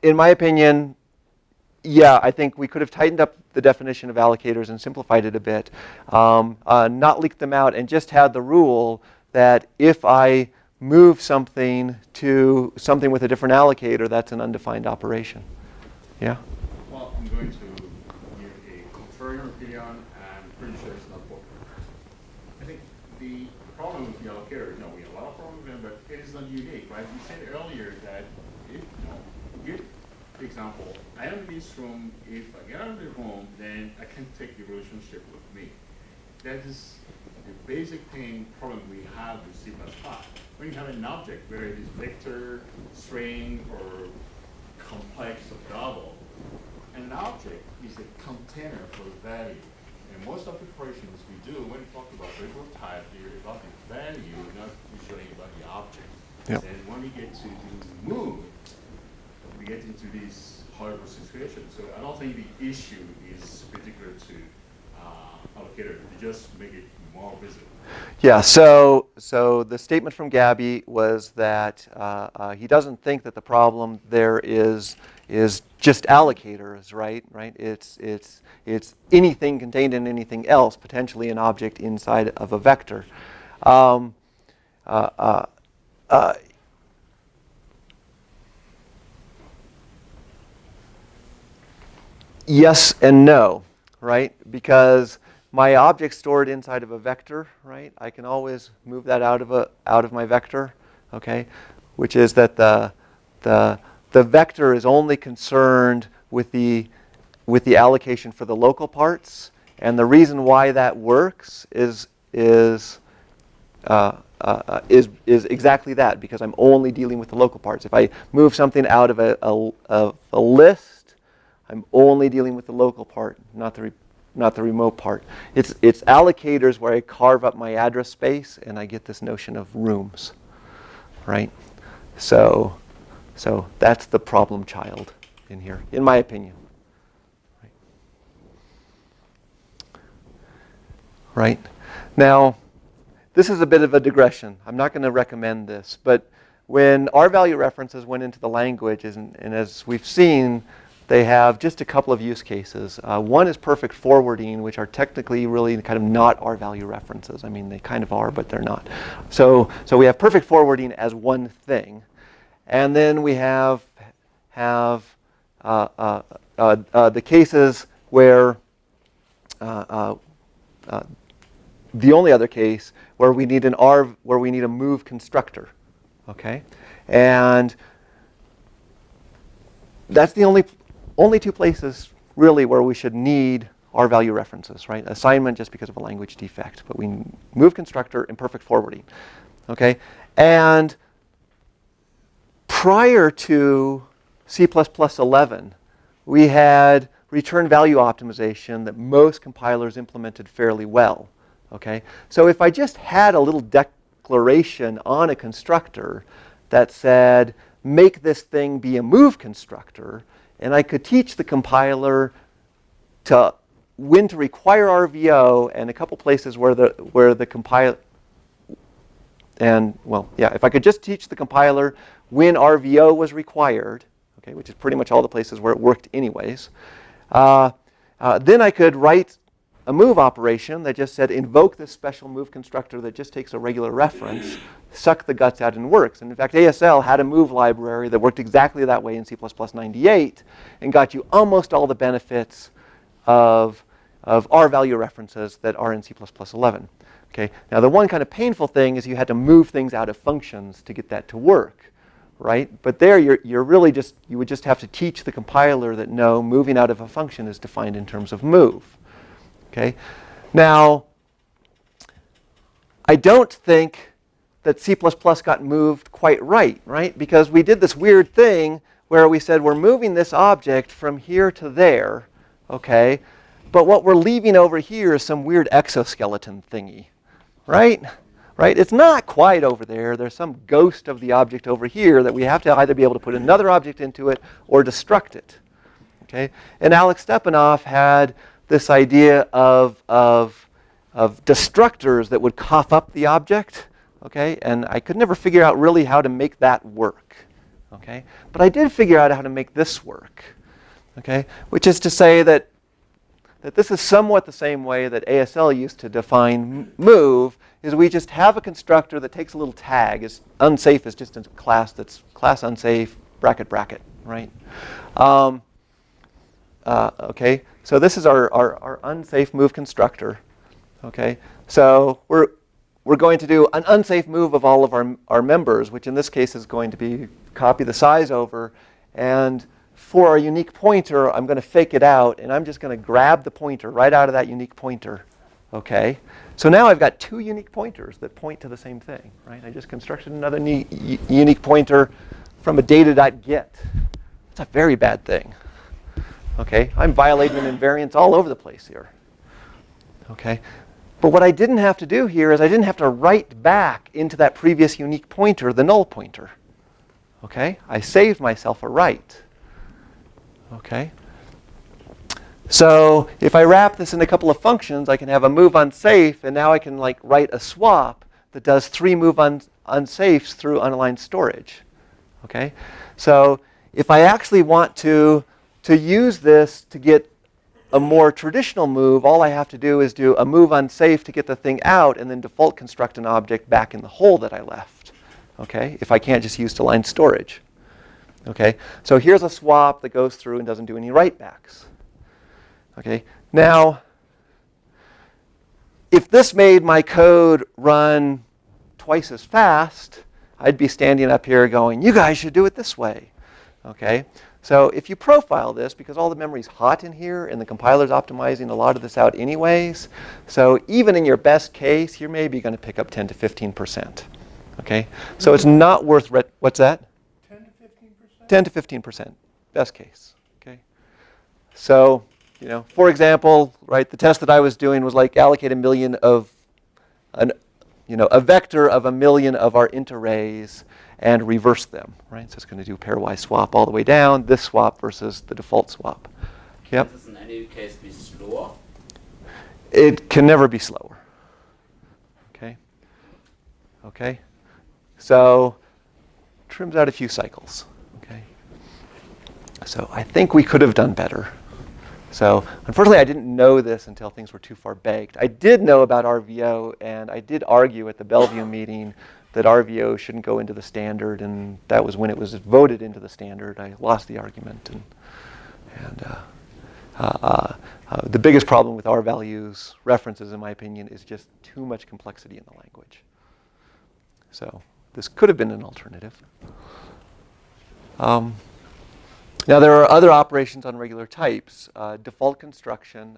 in my opinion, yeah, I think we could have tightened up the definition of allocators and simplified it a bit, not leaked them out, and just had the rule that if I move something to something with a different allocator, that's an undefined operation. Yeah? Well, I'm going to give a contrarian opinion, and pretty sure it's not popular. I think the problem with the allocator, we have a lot of problems with them, but it is not unique, right? You said earlier that if, for example, I am in this room, if I get out of the room, then I can take the relationship with me. That is the basic problem we have with C++. When you have an object, whether it is vector, string, or complex or double, an object is a container for value. And most of the operations we do, when we talk about regular type, you're about the value, not usually about the object. Yep. And when we get to do move, we get into this horrible situation. So I don't think the issue is particular to allocator. We just make it more visible. Yeah, so the statement from Gabby was that he doesn't think that the problem there is is just allocators, right? It's anything contained in anything else, potentially an object inside of a vector. Yes and no, right? Because my object stored inside of a vector, right? I can always move that out of my vector, okay? Which is that the vector is only concerned with the allocation for the local parts, and the reason why that works is exactly that, because I'm only dealing with the local parts. If I move something out of a list, I'm only dealing with the local part, not the remote part. It's allocators where I carve up my address space and I get this notion of rooms, right? So that's the problem child in here, in my opinion. Right? Now, this is a bit of a digression. I'm not going to recommend this, but when R-value references went into the languages, and as we've seen, they have just a couple of use cases. One is perfect forwarding, which are technically really kind of not R-value references. I mean, they kind of are, but they're not. So we have perfect forwarding as one thing. And then we have the cases where the only other case where we need a move constructor, okay? And that's the only two places really where we should need R-value references, right? Assignment just because of a language defect, but we move constructor and perfect forwarding, okay? And prior to C++11, we had return value optimization that most compilers implemented fairly well, okay? So if I just had a little declaration on a constructor that said, make this thing be a move constructor, and I could teach the compiler to when to require RVO, and a couple places where the compiler, and well, yeah, if I could just teach the compiler when RVO was required, okay, which is pretty much all the places where it worked anyways, then I could write a move operation that just said invoke this special move constructor that just takes a regular reference, suck the guts out, and works. And in fact, ASL had a move library that worked exactly that way in C++98 and got you almost all the benefits of R-value references that are in C++11. Okay. Now, the one kind of painful thing is you had to move things out of functions to get that to work, right? But there, you would just have to teach the compiler that no, moving out of a function is defined in terms of move. Okay. Now, I don't think that C++ got moved quite right? Because we did this weird thing where we said we're moving this object from here to there, okay? But what we're leaving over here is some weird exoskeleton thingy, right? Right? It's not quite over there. There's some ghost of the object over here that we have to either be able to put another object into it or destruct it, okay? And Alex Stepanov had this idea of destructors that would cough up the object, okay? And I could never figure out really how to make that work, okay? But I did figure out how to make this work, okay? Which is to say that this is somewhat the same way that ASL used to define move, is we just have a constructor that takes a little tag. Is unsafe is just a class that's class unsafe, bracket, bracket, right? Okay, so this is our unsafe move constructor, okay? So we're going to do an unsafe move of all of our members, which in this case is going to be copy the size over, and for our unique pointer, I'm going to fake it out, and I'm just going to grab the pointer right out of that unique pointer, okay? So now I've got two unique pointers that point to the same thing, right? I just constructed another unique pointer from a data.get. It's a very bad thing, okay? I'm violating invariance all over the place here, okay? But what I didn't have to do here is I didn't have to write back into that previous unique pointer the null pointer, okay? I saved myself a write. Okay. So if I wrap this in a couple of functions, I can have a move unsafe, and now I can like write a swap that does 3 move unsafes through unaligned storage. Okay. So if I actually want to use this to get a more traditional move, all I have to do is do a move unsafe to get the thing out and then default construct an object back in the hole that I left, okay, if I can't just use to-line storage. Okay, so here's a swap that goes through and doesn't do any write-backs. Okay, now, if this made my code run twice as fast, I'd be standing up here going, you guys should do it this way. Okay, so if you profile this, because all the memory's hot in here and the compiler's optimizing a lot of this out anyways, so even in your best case, you're maybe going to pick up 10 to 15%. Okay, so it's not worth, what's that? 10 to 15%? 10 to 15%, best case. Okay, so, you know, for example, right, the test that I was doing was like allocate a vector of 1,000,000 of our int arrays and reverse them, right? So it's going to do pairwise swap all the way down, this swap versus the default swap. Yep. Can this in any case be slower? It can never be slower. Okay. Okay. So trims out a few cycles. Okay. So I think we could have done better. So unfortunately, I didn't know this until things were too far baked. I did know about RVO, and I did argue at the Bellevue meeting that RVO shouldn't go into the standard, and that was when it was voted into the standard. I lost the argument, the biggest problem with R values references, in my opinion, is just too much complexity in the language. So this could have been an alternative. Now there are other operations on regular types. Default construction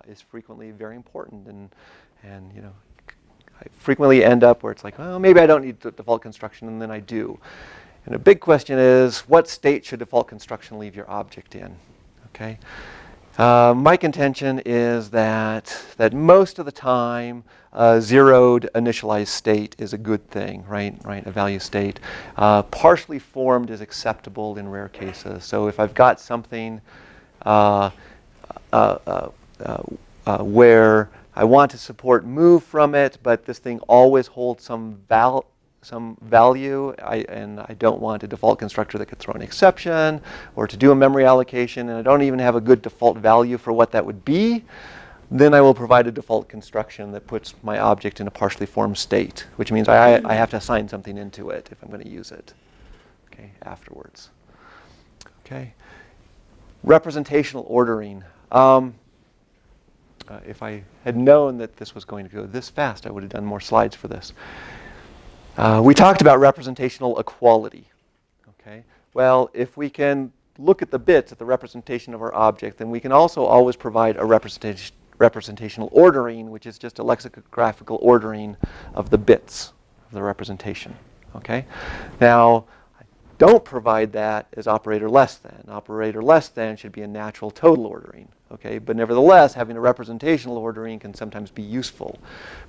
is frequently very important, and you know, I frequently end up where it's like, well, maybe I don't need default construction, and then I do. And a big question is, what state should default construction leave your object in? Okay. My contention is that most of the time, zeroed initialized state is a good thing, right? A value state. Partially formed is acceptable in rare cases. So if I've got something where I want to support move from it, but this thing always holds some value, and I don't want a default constructor that could throw an exception or to do a memory allocation, and I don't even have a good default value for what that would be, then I will provide a default construction that puts my object in a partially formed state, which means I have to assign something into it if I'm going to use it, okay, afterwards. Okay. Representational ordering. If I had known that this was going to go this fast, I would have done more slides for this. We talked about representational equality. Okay. Well, if we can look at the bits at the representation of our object, then we can also always provide a representational ordering, which is just a lexicographical ordering of the bits of the representation. Okay. Now, I don't provide that as operator less than. Operator less than should be a natural total ordering. Okay, but nevertheless, having a representational ordering can sometimes be useful.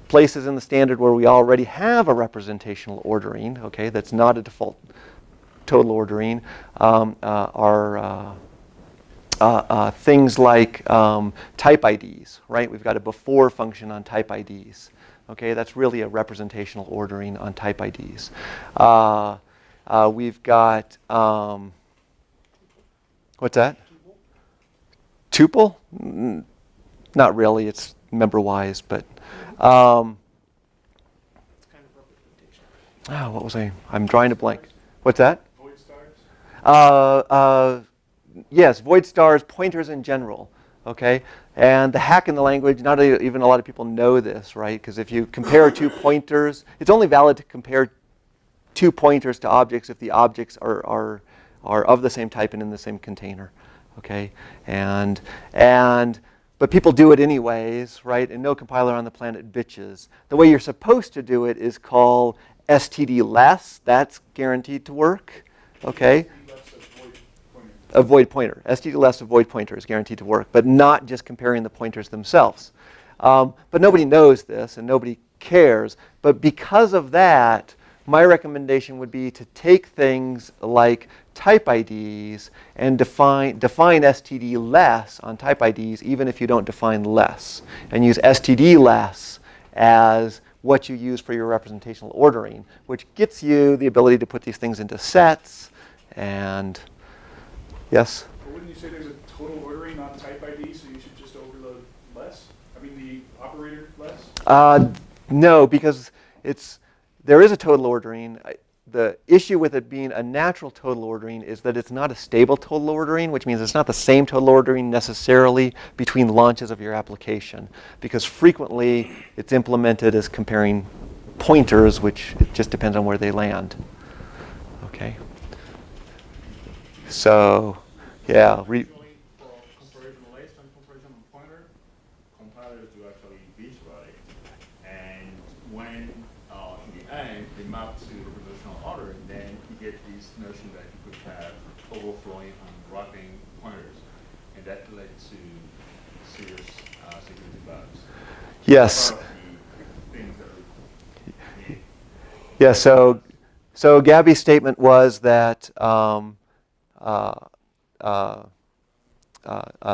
Places in the standard where we already have a representational ordering, okay, that's not a default total ordering, are things like type IDs, right? We've got a before function on type IDs. Okay, that's really a representational ordering on type IDs. We've got, what's that? Tuple? Not really. It's member-wise, but what was I? I'm drawing a blank. What's that? Void stars? Yes, void stars, pointers in general. Okay, and the hack in the language. Not even a lot of people know this, right? Because if you compare two pointers, it's only valid to compare two pointers to objects if the objects are of the same type and in the same container. Okay, but people do it anyways, right? And no compiler on the planet bitches. The way you're supposed to do it is call std less. That's guaranteed to work. Okay. A void pointer. std less of void pointer is guaranteed to work, but not just comparing the pointers themselves. But nobody knows this and nobody cares. But because of that, my recommendation would be to take things like type IDs and define std less on type IDs, even if you don't define less, and use std less as what you use for your representational ordering, which gets you the ability to put these things into sets And yes? But wouldn't you say there's a total ordering on type ID, so you should just overload less? I mean, the operator less? No, because there is a total ordering. The issue with it being a natural total ordering is that it's not a stable total ordering, which means it's not the same total ordering necessarily between launches of your application, because frequently it's implemented as comparing pointers, which it just depends on where they land. Okay. So, yeah. For comparison list and comparison on pointer, compilers do actually visualize it. And when in the end they map to representational order, then you get this notion that you could have overflowing and wrapping pointers, and that led to serious security bugs. Yes. Things that are Yeah. So Gabby's statement was that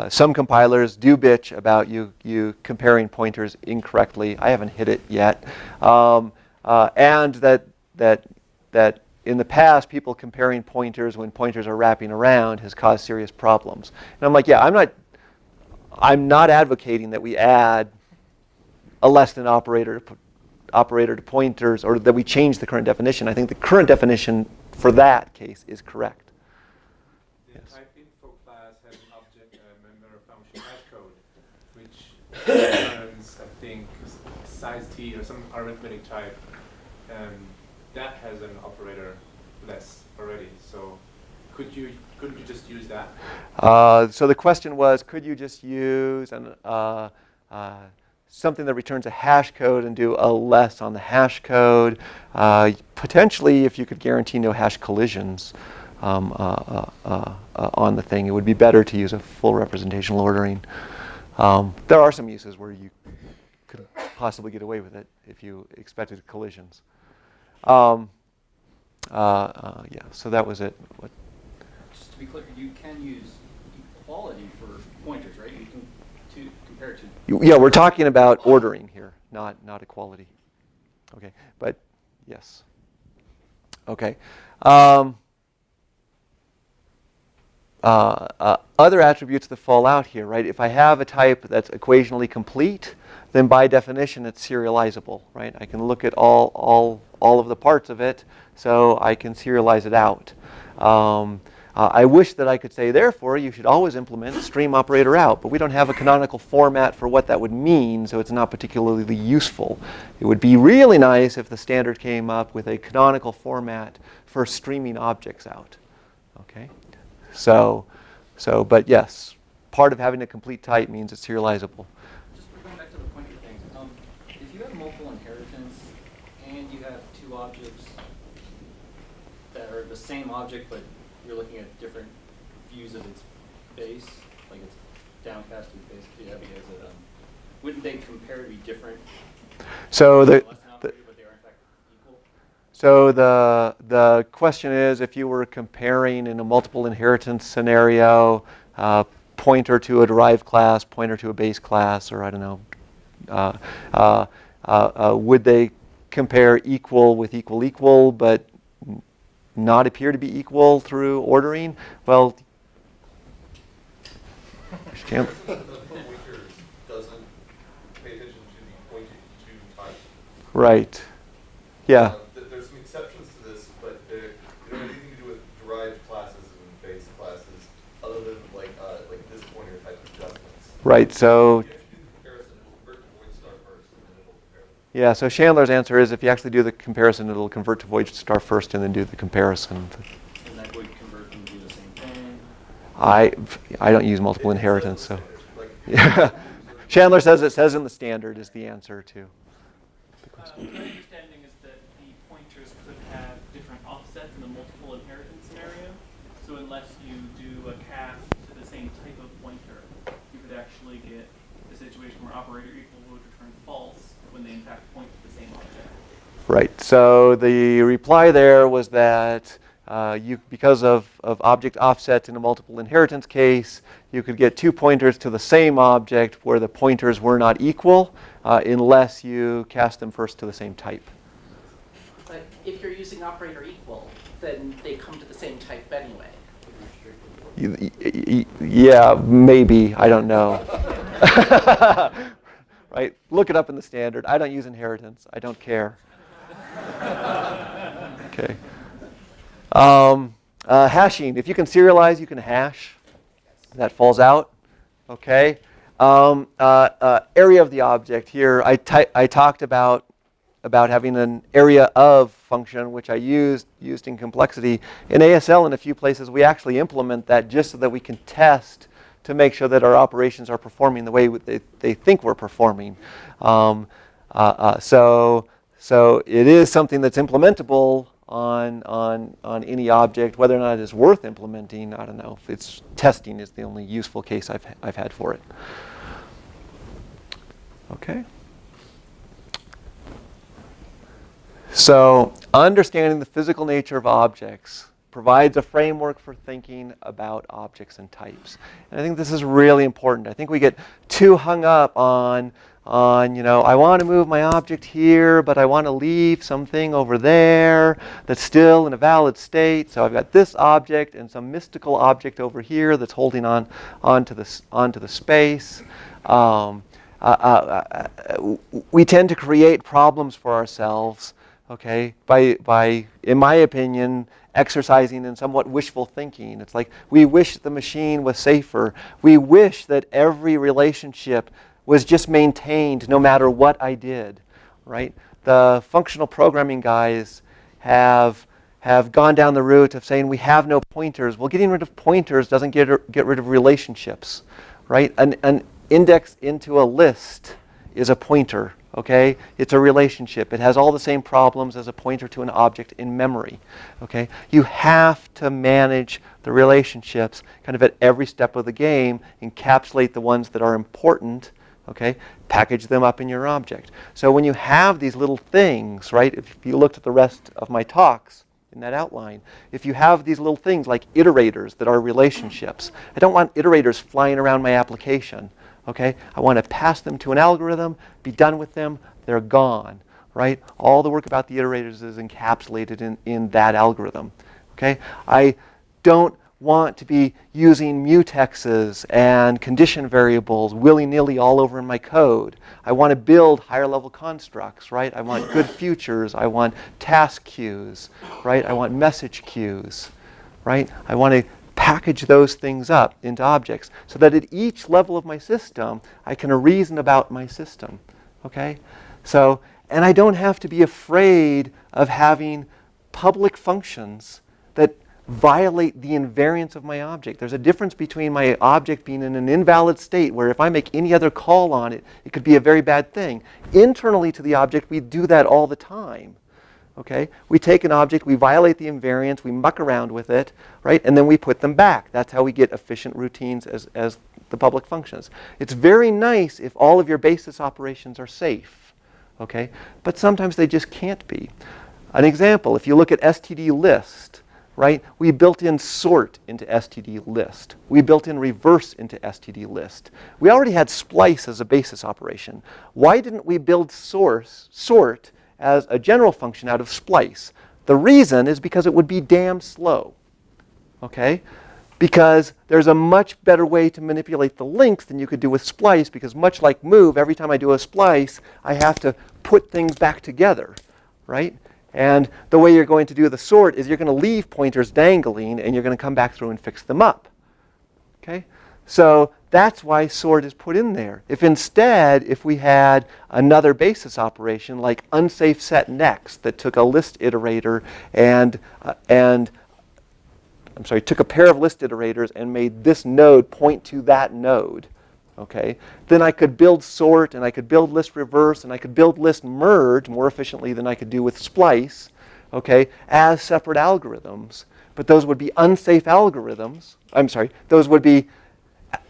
some compilers do bitch about you comparing pointers incorrectly. I haven't hit it yet, and that in the past people comparing pointers when pointers are wrapping around has caused serious problems. And I'm like, yeah, I'm not advocating that we add a less than operator to pointers, or that we change the current definition. I think the current definition for that case is correct. The type info class has an object member function hashcode, which returns, I think, size t or some arithmetic type. That has an operator less already. So couldn't you just use that? So the question was, could you just use something that returns a hash code and do a less on the hash code? Potentially, if you could guarantee no hash collisions on the thing, it would be better to use a full representational ordering. There are some uses where you could possibly get away with it if you expected collisions. Yeah, so that was it. Just to be clear, you can use equality for pointers, right? You can compare it to. Yeah, we're talking about ordering here, not equality. Okay, but yes. Okay. Other attributes that fall out here, right? If I have a type that's equationally complete, then by definition it's serializable, right? I can look at all of the parts of it, so I can serialize it out. I wish that I could say, therefore, you should always implement stream operator out, but we don't have a canonical format for what that would mean, so it's not particularly useful. It would be really nice if the standard came up with a canonical format for streaming objects out. Okay, but yes, part of having a complete type means it's serializable. Just going back to the pointer thing, if you have multiple inheritance and you have two objects that are the same object, but you're looking at different views of its base, like it's downcast to its base, yeah, because wouldn't they compare to be different? So but they are in fact equal? So the question is, if you were comparing in a multiple inheritance scenario, pointer to a derived class, pointer to a base class, or I don't know, would they compare equal with equal, but not appear to be equal through ordering? Well, The pointer doesn't pay attention to the pointed to type. Right. Yeah. There's some exceptions to this, but they don't have anything to do with derived classes and base classes, other than like this pointer type adjustments. Right. So. If you do the comparison, it will convert to void star first, and then it will compare them. Yeah. So Chandler's answer is, if you actually do the comparison, it'll convert to void star first, and then do the comparison. And that would convert them to do the same thing? I don't use multiple inheritance, so. Yeah. Chandler says it says in the standard is the answer to the question. My understanding is that the pointers could have different offsets in the multiple inheritance scenario. So unless you do a cast to the same type of pointer, you could actually get a situation where operator equal would return false when they in fact point to the same object. Right. So the reply there was that because of object offsets in a multiple inheritance case, you could get two pointers to the same object where the pointers were not equal unless you cast them first to the same type. But if you're using operator equal, then they come to the same type anyway. Yeah, maybe. I don't know. Right? Look it up in the standard. I don't use inheritance. I don't care. Okay. Hashing. If you can serialize, you can hash. That falls out. Okay. Area of the object here. I talked about having an area of function, which I used in complexity. In ASL, in a few places, we actually implement that just so that we can test to make sure that our operations are performing the way they think we're performing. So it is something that's implementable on any object. Whether or not it is worth implementing, I don't know. It's testing is the only useful case I've had for it. Okay. So understanding the physical nature of objects provides a framework for thinking about objects and types. And I think this is really important. I think we get too hung up on I want to move my object here, but I want to leave something over there that's still in a valid state. So I've got this object and some mystical object over here that's holding onto the space. We tend to create problems for ourselves, okay, by, in my opinion, exercising in somewhat wishful thinking. It's like we wish the machine was safer. We wish that every relationship was just maintained no matter what I did, right? The functional programming guys have gone down the route of saying we have no pointers. Well, getting rid of pointers doesn't get rid of relationships, right? An index into a list is a pointer, okay? It's a relationship. It has all the same problems as a pointer to an object in memory, okay? You have to manage the relationships kind of at every step of the game, encapsulate the ones that are important, okay? Package them up in your object. So when you have these little things, right? If you looked at the rest of my talks in that outline, if you have these little things like iterators that are relationships, I don't want iterators flying around my application, okay? I want to pass them to an algorithm, be done with them, they're gone, right? All the work about the iterators is encapsulated in that algorithm, okay? I don't want to be using mutexes and condition variables willy-nilly all over in my code. I want to build higher level constructs, right? I want good futures. I want task queues, right? I want message queues, right? I want to package those things up into objects so that at each level of my system, I can reason about my system, okay? So, and I don't have to be afraid of having public functions that violate the invariance of my object. There's a difference between my object being in an invalid state where if I make any other call on it, it could be a very bad thing. Internally to the object, we do that all the time. Okay? We take an object, we violate the invariance, we muck around with it, right? And then we put them back. That's how we get efficient routines as the public functions. It's very nice if all of your basis operations are safe. Okay? But sometimes they just can't be. An example, if you look at std_list, right? We built in sort into std_list. We built in reverse into std_list. We already had splice as a basis operation. Why didn't we build sort as a general function out of splice? The reason is because it would be damn slow, okay? Because there's a much better way to manipulate the links than you could do with splice, because much like move, every time I do a splice, I have to put things back together, right? And the way you're going to do the sort is you're going to leave pointers dangling and you're going to come back through and fix them up. Okay? So that's why sort is put in there. If instead, if we had another basis operation like unsafe set next that took a list iterator took a pair of list iterators and made this node point to that node, okay, then I could build sort and I could build list reverse and I could build list merge more efficiently than I could do with splice, okay, as separate algorithms. But those would be unsafe algorithms. Those would be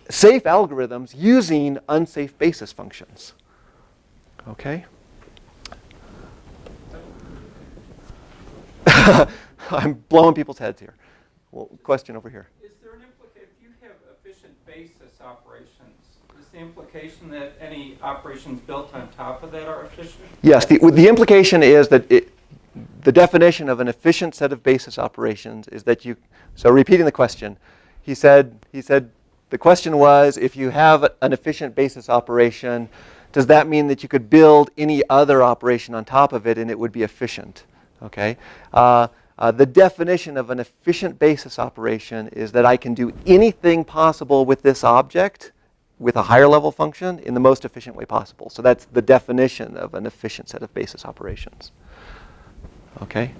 safe algorithms using unsafe basis functions. Okay? I'm blowing people's heads here. Well, question over here. Is there an implication, if you have efficient basis operations, is the implication that any operations built on top of that are efficient? Yes, the implication is that the definition of an efficient set of basis operations is that you, so repeating the question, he said the question was, if you have an efficient basis operation, does that mean that you could build any other operation on top of it and it would be efficient? Okay. The definition of an efficient basis operation is that I can do anything possible with this object with a higher level function in the most efficient way possible. So that's the definition of an efficient set of basis operations. Okay.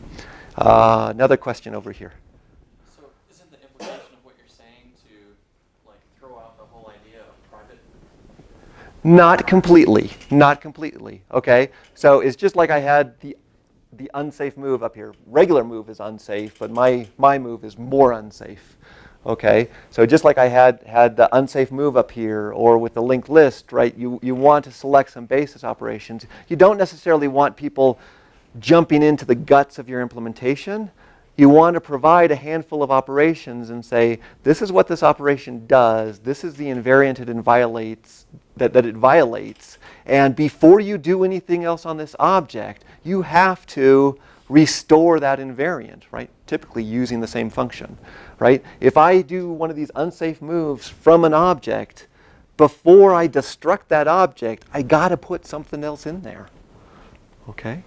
Another question over here. So isn't the implication of what you're saying to like throw out the whole idea of private? Not completely. Not completely. Okay. So it's just like I had the unsafe move up here. Regular move is unsafe, but my move is more unsafe. Okay. So just like I had the unsafe move up here, or with the linked list, right? You want to select some basis operations. You don't necessarily want people jumping into the guts of your implementation. You want to provide a handful of operations and say, this is what this operation does. This is the invariant it violates, that it violates. And before you do anything else on this object, you have to restore that invariant, right? Typically using the same function, right? If I do one of these unsafe moves from an object, before I destruct that object, I got to put something else in there. Okay?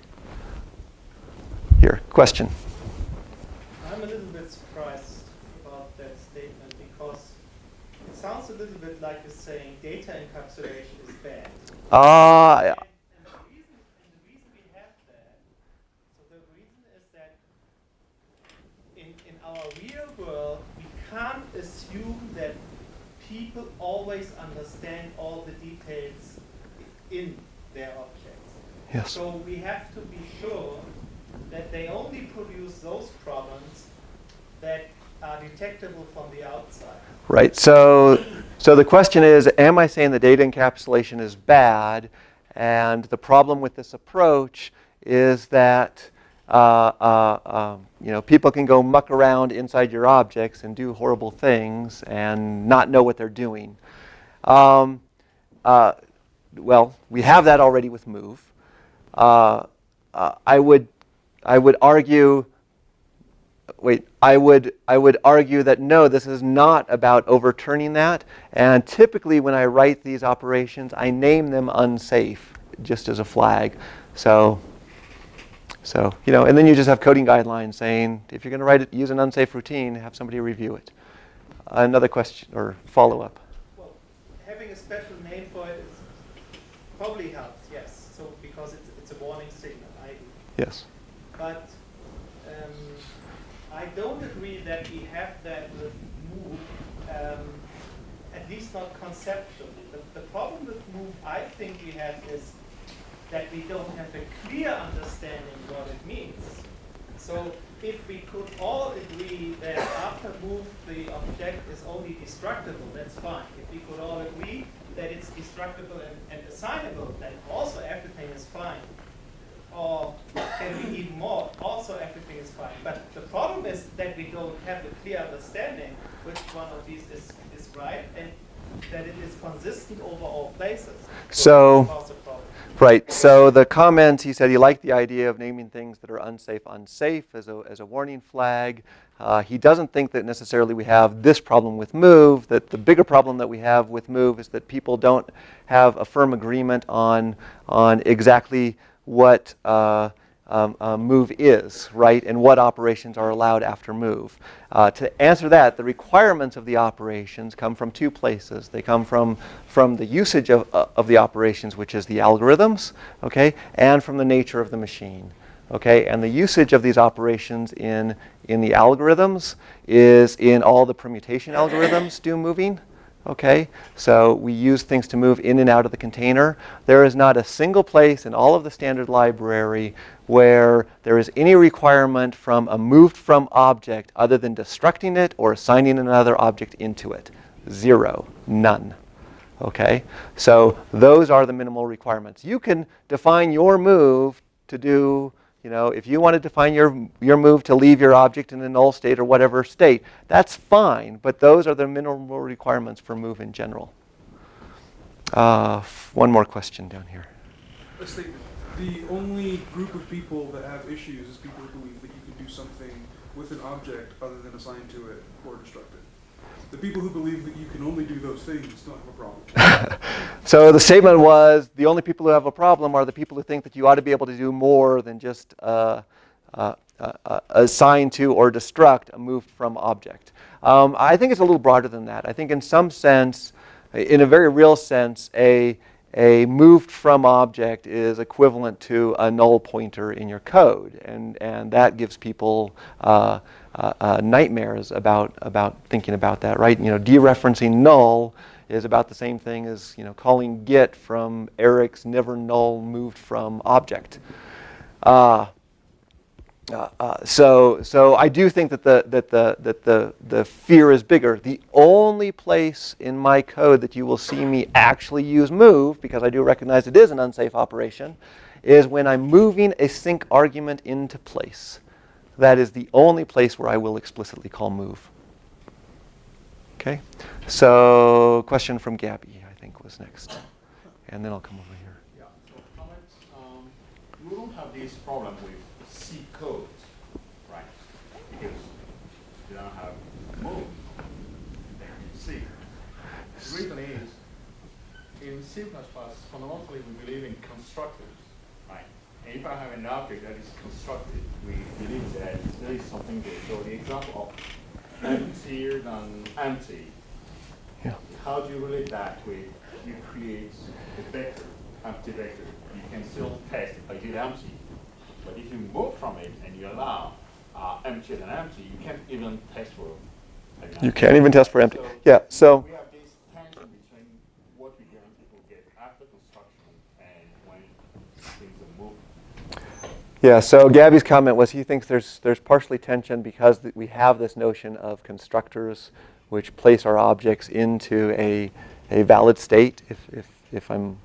Here, question. I'm a little bit surprised about that statement because it sounds a little bit like you're saying data encapsulation is bad. And the reason we have that, so the reason is that in our real world, we can't assume that people always understand all the details in their objects. Yes. So we have to be sure that they only produce those problems that are detectable from the outside. Right. So the question is, am I saying the data encapsulation is bad? And the problem with this approach is that people can go muck around inside your objects and do horrible things and not know what they're doing. Well, we have that already with move. I would argue that no, this is not about overturning that. And typically when I write these operations, I name them unsafe just as a flag. So and then you just have coding guidelines saying if you're going to use an unsafe routine, have somebody review it. Another question or follow-up. Well, having a special name for it probably helps, yes. So because it's a warning signal, I agree. Yes. But I don't agree that we have that with move, at least not conceptually. The problem with move, I think we have is that we don't have a clear understanding what it means. So if we could all agree that after move the object is only destructible, that's fine. If we could all agree that it's destructible and assignable, then also everything is fine. Or can be even more, also everything is fine. But the problem is that we don't have a clear understanding which one of these is right and that it is consistent over all places. So right. So the comment, he said he liked the idea of naming things that are unsafe as a warning flag. He doesn't think that necessarily we have this problem with move, that the bigger problem that we have with move is that people don't have a firm agreement on exactly what move is, right, and what operations are allowed after move. To answer that, the requirements of the operations come from two places. They come from the usage of the operations, which is the algorithms, okay, and from the nature of the machine, okay. And the usage of these operations in the algorithms is in all the permutation algorithms do moving. Okay, so we use things to move in and out of the container. There is not a single place in all of the standard library where there is any requirement from a moved from object other than destructing it or assigning another object into it. Zero, none. Okay, so those are the minimal requirements. You can define your move to do, if you want to define your move to leave your object in a null state or whatever state, that's fine, but those are the minimal requirements for move in general. One more question down here. Let's think, the only group of people that have issues is people who believe that you can do something with an object other than assign to it or destruct it. The people who believe that you can only do those things don't have a problem. So the statement was, the only people who have a problem are the people who think that you ought to be able to do more than just assign to or destruct a moved from object. I think it's a little broader than that. I think in some sense, in a very real sense, a moved from object is equivalent to a null pointer in your code, and that gives people nightmares about thinking about that, right? Dereferencing null is about the same thing as calling get from Eric's never null moved from object. So I do think that the fear is bigger. The only place in my code that you will see me actually use move, because I do recognize it is an unsafe operation, is when I'm moving a sync argument into place. That is the only place where I will explicitly call move. Okay? So question from Gabby, I think, was next. And then I'll come over here. Yeah, so comments. We don't have this problem with C code, right? Because you don't have move in C. The reason is, in C++, fundamentally we believe in constructors, right? And if I have an object that is constructed, we believe that there is something there. So the example of emptier than empty, Yeah. how do you relate that with you create a vector, empty vector? You can still test if I did empty. But if you move from it and you allow empty and empty, you can't even test for empty. You can't even test for empty. So Yeah, so we have this tension between what we guarantee people get after construction and when things are moving. yeah, so Gabby's comment was he thinks there's partially tension because we have this notion of constructors which place our objects into a valid state, if I'm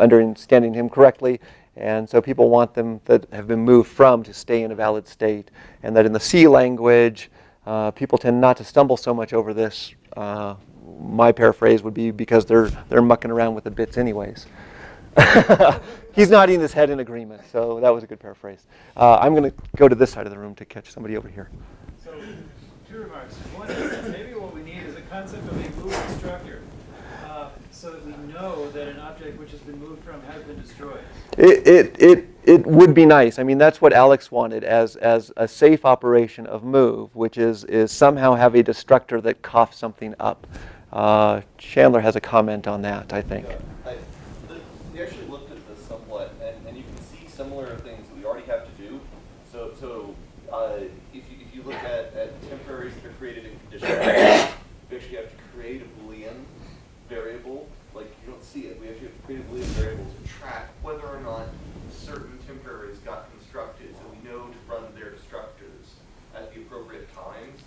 understanding him correctly. And so people want them that have been moved from to stay in a valid state. And that in the C language, people tend not to stumble so much over this. My paraphrase would be because they're mucking around with the bits anyways. He's nodding his head in agreement, so that was a good paraphrase. I'm going to go to this side of the room to catch somebody over here. So, two remarks. One is maybe what we need is a concept of a move constructor, so that we know that an object which has been moved from has been destroyed. It would be nice. I mean, that's what Alex wanted as a safe operation of move, which is somehow have a destructor that coughs something up. Chandler has a comment on that, I think. Yeah, we actually looked at this somewhat, and you can see similar things that we already have to do. So if you look at temporaries that are created in conditional, we actually have to create a Boolean variable. Like, you don't see it. We actually have to create a Boolean variable to track whether or not certain temporaries got constructed, so we know to run their destructors at the appropriate times.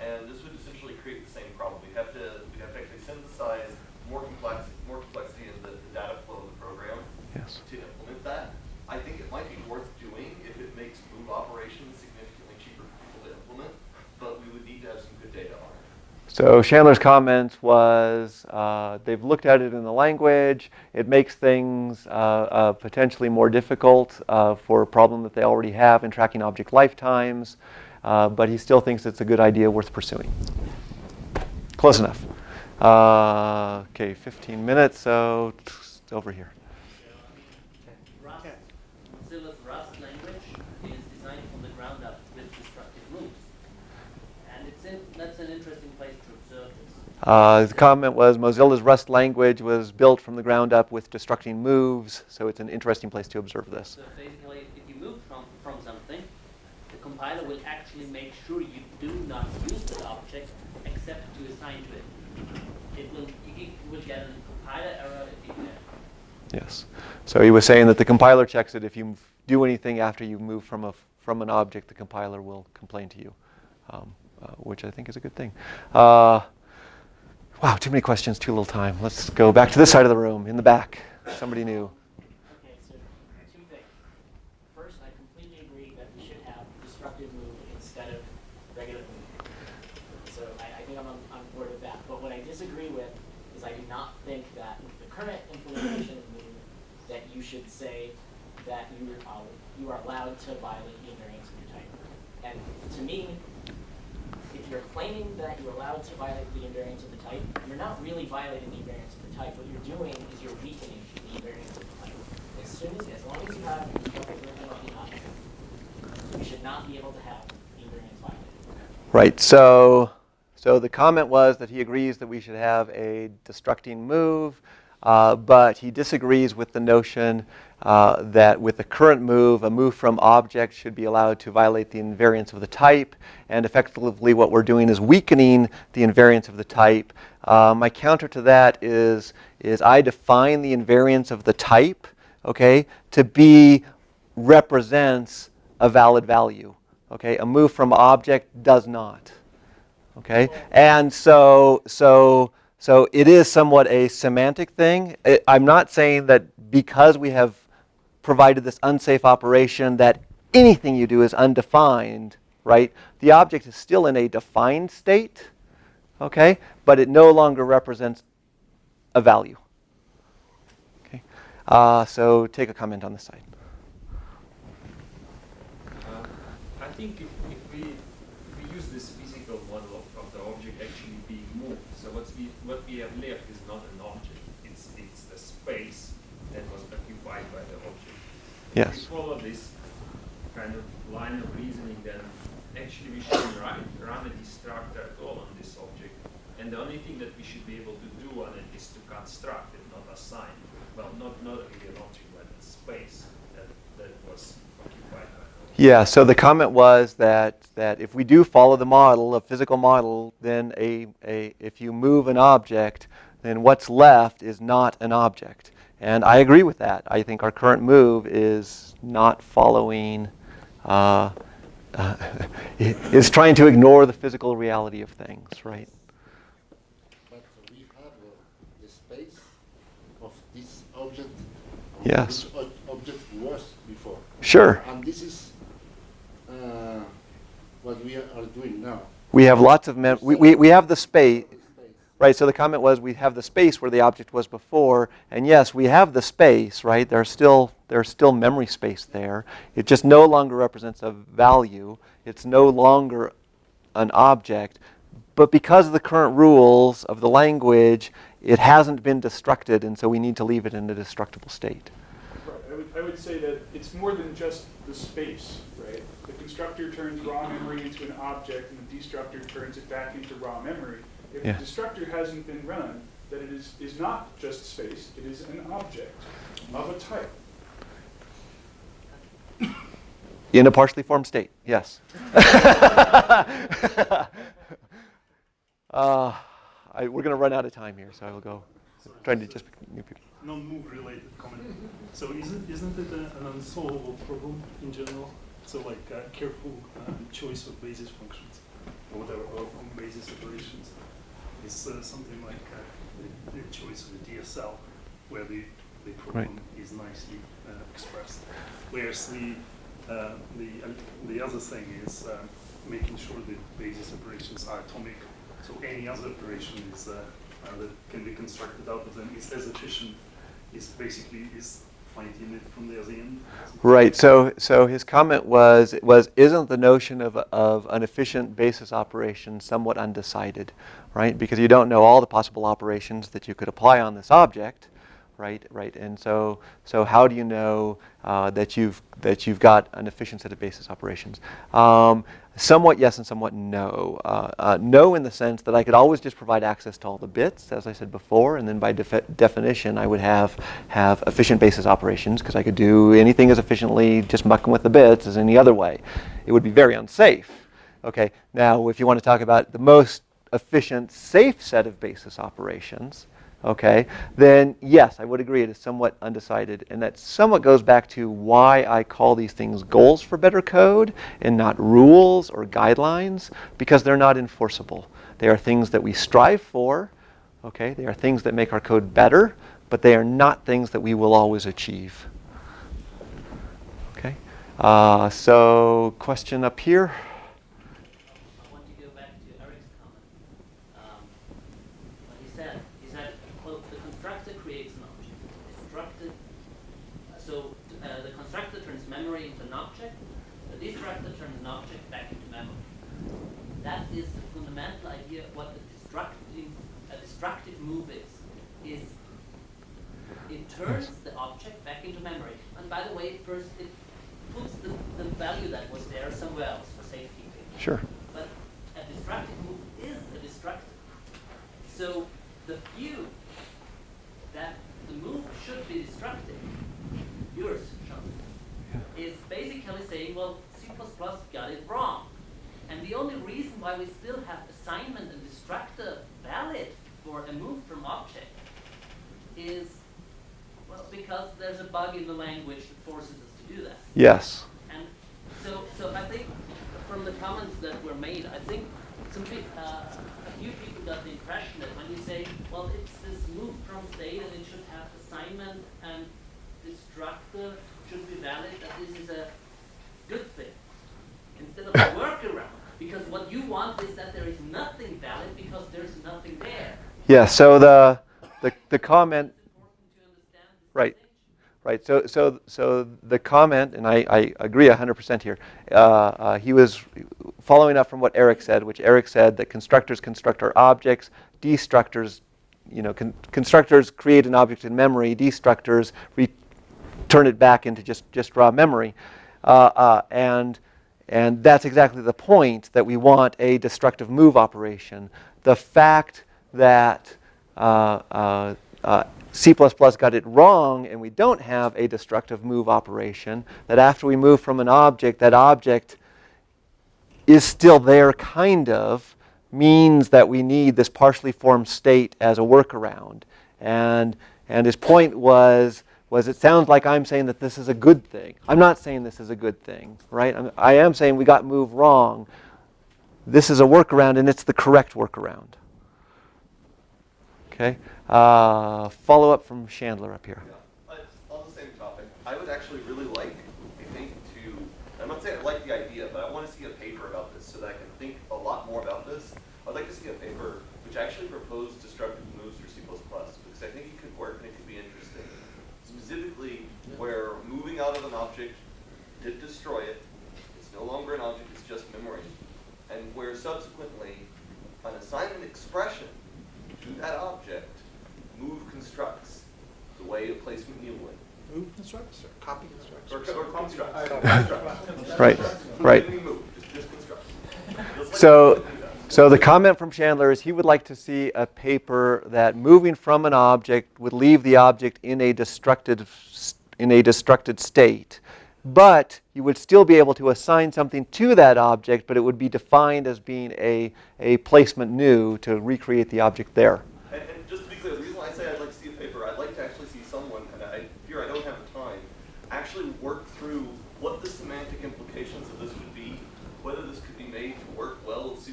And this would essentially create the same problem. We'd have to actually synthesize more complexity in the data flow of the program to implement that. I think it might be worth doing if it makes move operations significantly cheaper for people to implement, but we would need to have some good data on it. So Chandler's comments was they've looked at it in the language. It makes things potentially more difficult for a problem that they already have in tracking object lifetimes, but he still thinks it's a good idea worth pursuing. Close enough. Okay, 15 minutes, so over here. Mozilla's Rust language is designed from the ground up with destructive moves. And that's an interesting place to observe this. The comment was Mozilla's Rust language was built from the ground up with destructing moves, so it's an interesting place to observe this. So basically, if you move from something, the compiler will actually make sure you do not use that object except to assign to it. You will get a compiler error if you do that. Yes. So he was saying that the compiler checks it. If you do anything after you move from an object, the compiler will complain to you, which I think is a good thing. Wow, too many questions, too little time. Let's go back to this side of the room, in the back. Somebody new. Okay, so two things. First, I completely agree that we should have destructive move instead of regular move. So I think I'm on board with that. But what I disagree with is I do not think that with the current implementation of move that you should say that you are allowed to violate the invariance of your type. And to me, if you're claiming that you're allowed to violate the invariance of the type, you're not really violating the invariance of the type. What you're doing is you're weakening the invariance of the type. As long as you have a constructive version of the object, you should not be able to have the invariance violated. Right. So the comment was that he agrees that we should have a destructing move, but he disagrees with the notion that with the current move, a move from object should be allowed to violate the invariance of the type, and effectively what we're doing is weakening the invariance of the type. My counter to that is I define the invariance of the type, okay, to be represents a valid value. Okay, a move from object does not. Okay, and so it is somewhat a semantic thing. I'm not saying that because we have provided this unsafe operation that anything you do is undefined, right? The object is still in a defined state, okay, but it no longer represents a value. Okay, so take a comment on this side. I think if we use this physical model of the object actually being moved, so what we have left is not an object, it's the space that was occupied by the object. Yes. If we follow this kind of line of reasoning, then actually we shouldn't run a destructor at all on this object, and the only thing that we should be able to do on it is to construct it, not assign. Well, not really an object, but a space that was occupied by. Yeah, so the comment was that if we do follow the model, a physical model, then if you move an object, then what's left is not an object. And I agree with that. I think our current move is not following, is trying to ignore the physical reality of things, right? But we have the space of this object. Yes. Which object was before. Sure. And this is what we are doing now. We have lots of we have the space, right? So the comment was we have the space where the object was before, and yes, we have the space, right? There's still memory space there. It just no longer represents a value. It's no longer an object, but because of the current rules of the language, it hasn't been destructed, and so we need to leave it in a destructible state. Right. I would say that it's more than just the space, right? The constructor turns raw memory into an object, and the destructor turns it back into raw memory. If the destructor hasn't been run, then it is not just space, it is an object of a type. In a partially formed state, yes. We're going to run out of time here, so I will go. Trying to just pick new people. Non-move related comment. So isn't it an unsolvable problem in general? So like careful choice of basis functions or whatever, or basis operations is something like the choice of a DSL, where the problem is nicely expressed. Whereas the other thing is making sure that basis operations are atomic. So any other operation is that can be constructed out of them is as efficient. Is basically finding it from the other end. Right. So his comment was isn't the notion of an efficient basis operation somewhat undecided, right? Because you don't know all the possible operations that you could apply on this object, right? And so how do you know that you've got an efficient set of basis operations? Somewhat yes and somewhat no. No in the sense that I could always just provide access to all the bits, as I said before, and then by definition I would have efficient basis operations because I could do anything as efficiently just mucking with the bits as any other way. It would be very unsafe. Okay. Now, if you want to talk about the most efficient, safe set of basis operations, okay, then yes, I would agree it is somewhat undecided, and that somewhat goes back to why I call these things goals for better code and not rules or guidelines, because they're not enforceable. They are things that we strive for, okay, they are things that make our code better, but they are not things that we will always achieve. Okay, so question up here. memory into an object, the destructor turns an object back into memory. That is the fundamental idea of what a destructive move is it turns the object back into memory. And by the way, first it puts the value that was there somewhere else for safekeeping. Sure. But a destructive move is a destructive. So the view that the move should be destructive, yours, Sean, is basically saying, well, C++ got it wrong. And the only reason why we still have assignment and destructor valid for a move from object is, well, because there's a bug in the language that forces us to do that. Yes. And so I think from the comments that were made, I think a few people got the impression that when you say, well, it's this move from state and it should have assignment and destructor should be valid, that this is a good thing instead of a workaround. Because what you want is that there is nothing valid because there's nothing there. Yeah, so the comment, right. So the comment, and I agree 100% here. He was following up from what Eric said, which Eric said that constructors construct our objects, destructors, constructors create an object in memory, destructors turn it back into just raw memory, and that's exactly the point, that we want a destructive move operation. The fact that C++ got it wrong and we don't have a destructive move operation, that after we move from an object, that object is still there kind of, means that we need this partially formed state as a workaround. And his point was it sounds like I'm saying that this is a good thing. I'm not saying this is a good thing, right? I am saying we got moved wrong. This is a workaround and it's the correct workaround. Okay. Follow up from Chandler up here. Yeah. On the same topic, I would actually really like, I'm not saying I like the idea, but I want to see a paper about this so that I can think a lot more about this. I'd like to see a paper which actually proposed destructive moves for C++, because I think it could work and it could be interesting. Specifically, where moving out of an object did destroy it, it's no longer an object, it's just memory, and where subsequently an assignment expression to that object move constructs the way a placement mule would. Move constructs or copy constructs? Or constructs. Right. Just constructs. So the comment from Chandler is he would like to see a paper that moving from an object would leave the object in a destructed state, but you would still be able to assign something to that object, but it would be defined as being a placement new to recreate the object there. And just to be clear, the reason why I say I'd like to see a paper, I'd like to actually see someone, and I fear I don't have the time, actually work through what the semantic implications of this would be, whether this could be made to work well with C++,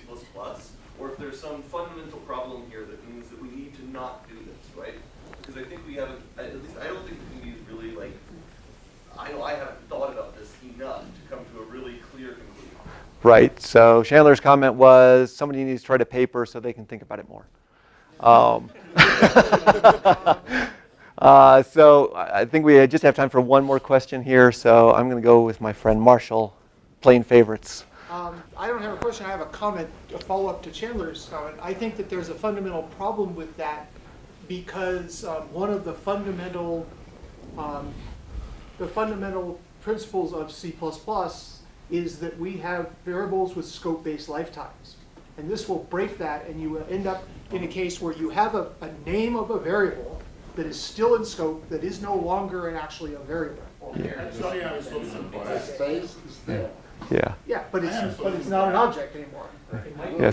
or if there's some fundamental problem here that means that we need to not do this, right? Because I think we haven't, at least I don't think the community is really like, I know I haven't thought about this enough to come to a really clear conclusion. Right. So Chandler's comment was somebody needs to write a paper so they can think about it more. So I think we just have time for one more question here. So I'm going to go with my friend Marshall, playing favorites. I don't have a question. I have a comment, a follow-up to Chandler's comment. I think that there's a fundamental problem with that because one of the fundamental principles of C++ is that we have variables with scope-based lifetimes. And this will break that, and you will end up in a case where you have a name of a variable that is still in scope, that is no longer actually a variable. The space is there. Yeah. Yeah, but it's not an object anymore. Yeah.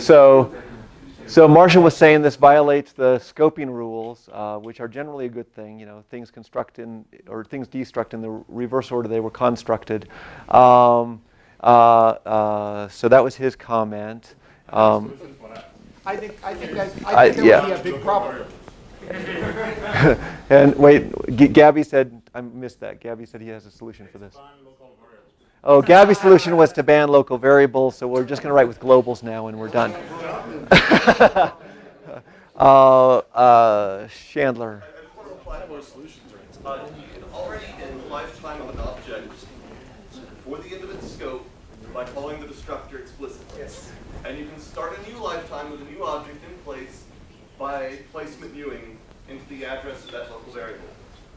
So Marshall was saying this violates the scoping rules, which are generally a good thing. Things construct in or things destruct in the reverse order they were constructed. So that was his comment. I think that would be a big problem. And wait, Gabby said, I missed that. Gabby said he has a solution for this. Oh, Gabby's solution was to ban local variables, so we're just going to write with globals now and we're done. Chandler. You can already in lifetime of an object before the end of its scope by calling the destructor explicitly. Yes. And you can start a new lifetime with a new object in place by placement mewing into the address of that local variable.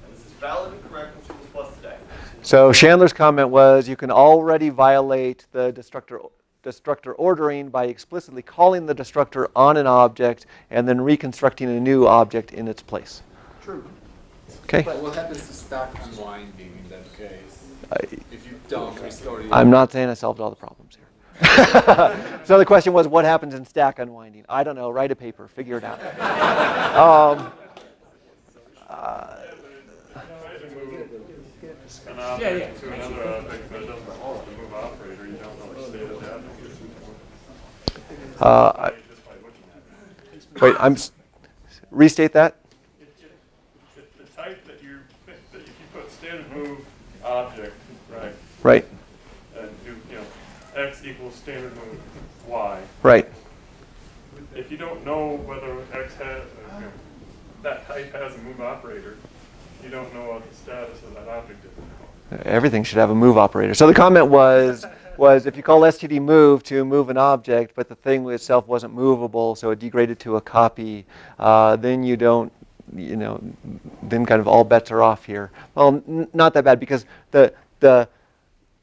And this is valid and correct in C++ today. So Chandler's comment was you can already violate the destructor ordering by explicitly calling the destructor on an object and then reconstructing a new object in its place. True. Okay. But what happens to stack unwinding in that case? If you don't restore the I'm not saying I solved all the problems here. So the question was, what happens in stack unwinding? I don't know. Write a paper. Figure it out. An object to another object that doesn't follow the move operator, you don't know which state of that is. Wait, restate that. The type that if you put standard move object, right? Right. And x equals standard move y. Right. If you don't know whether x has that type has a move operator, you don't know what the status of that object is. Everything should have a move operator. So the comment was if you call std move to move an object, but the thing itself wasn't movable, so it degraded to a copy, then you don't, then kind of all bets are off here. Well, not that bad, because the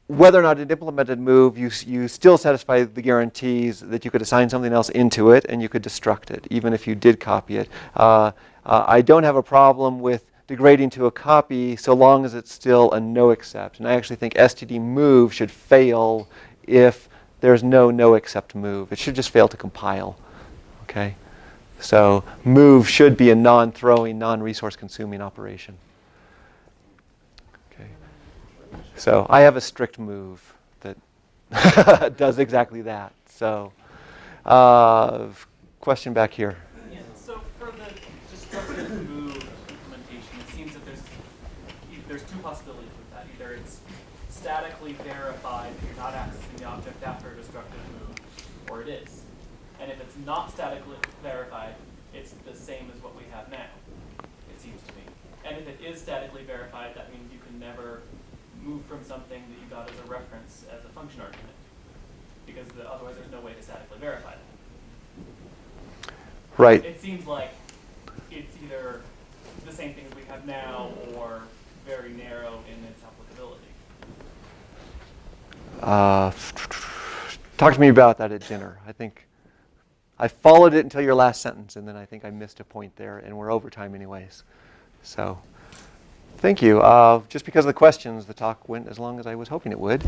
whether or not it implemented move, you still satisfy the guarantees that you could assign something else into it and you could destruct it, even if you did copy it. I don't have a problem with degrading to a copy so long as it's still a no-except. And I actually think std move should fail if there's no except move. It should just fail to compile. Okay? So move should be a non-throwing, non-resource consuming operation. Okay. So I have a strict move that does exactly that. So question back here. Yeah, so for the destructive move implementation, it seems that there's two possibilities with that. Either it's statically verified that you're not accessing the object after a destructive move, or it is. And if it's not statically verified, it's the same as what we have now, it seems to me. And if it is statically verified, that means you can never move from something that you got as a reference as a function argument, because otherwise there's no way to statically verify that. Right. It seems like it's either the same thing as we have now or very narrow in its applicability. Talk to me about that at dinner. I think I followed it until your last sentence, and then I think I missed a point there, and we're over time anyways. So thank you. Just because of the questions, the talk went as long as I was hoping it would.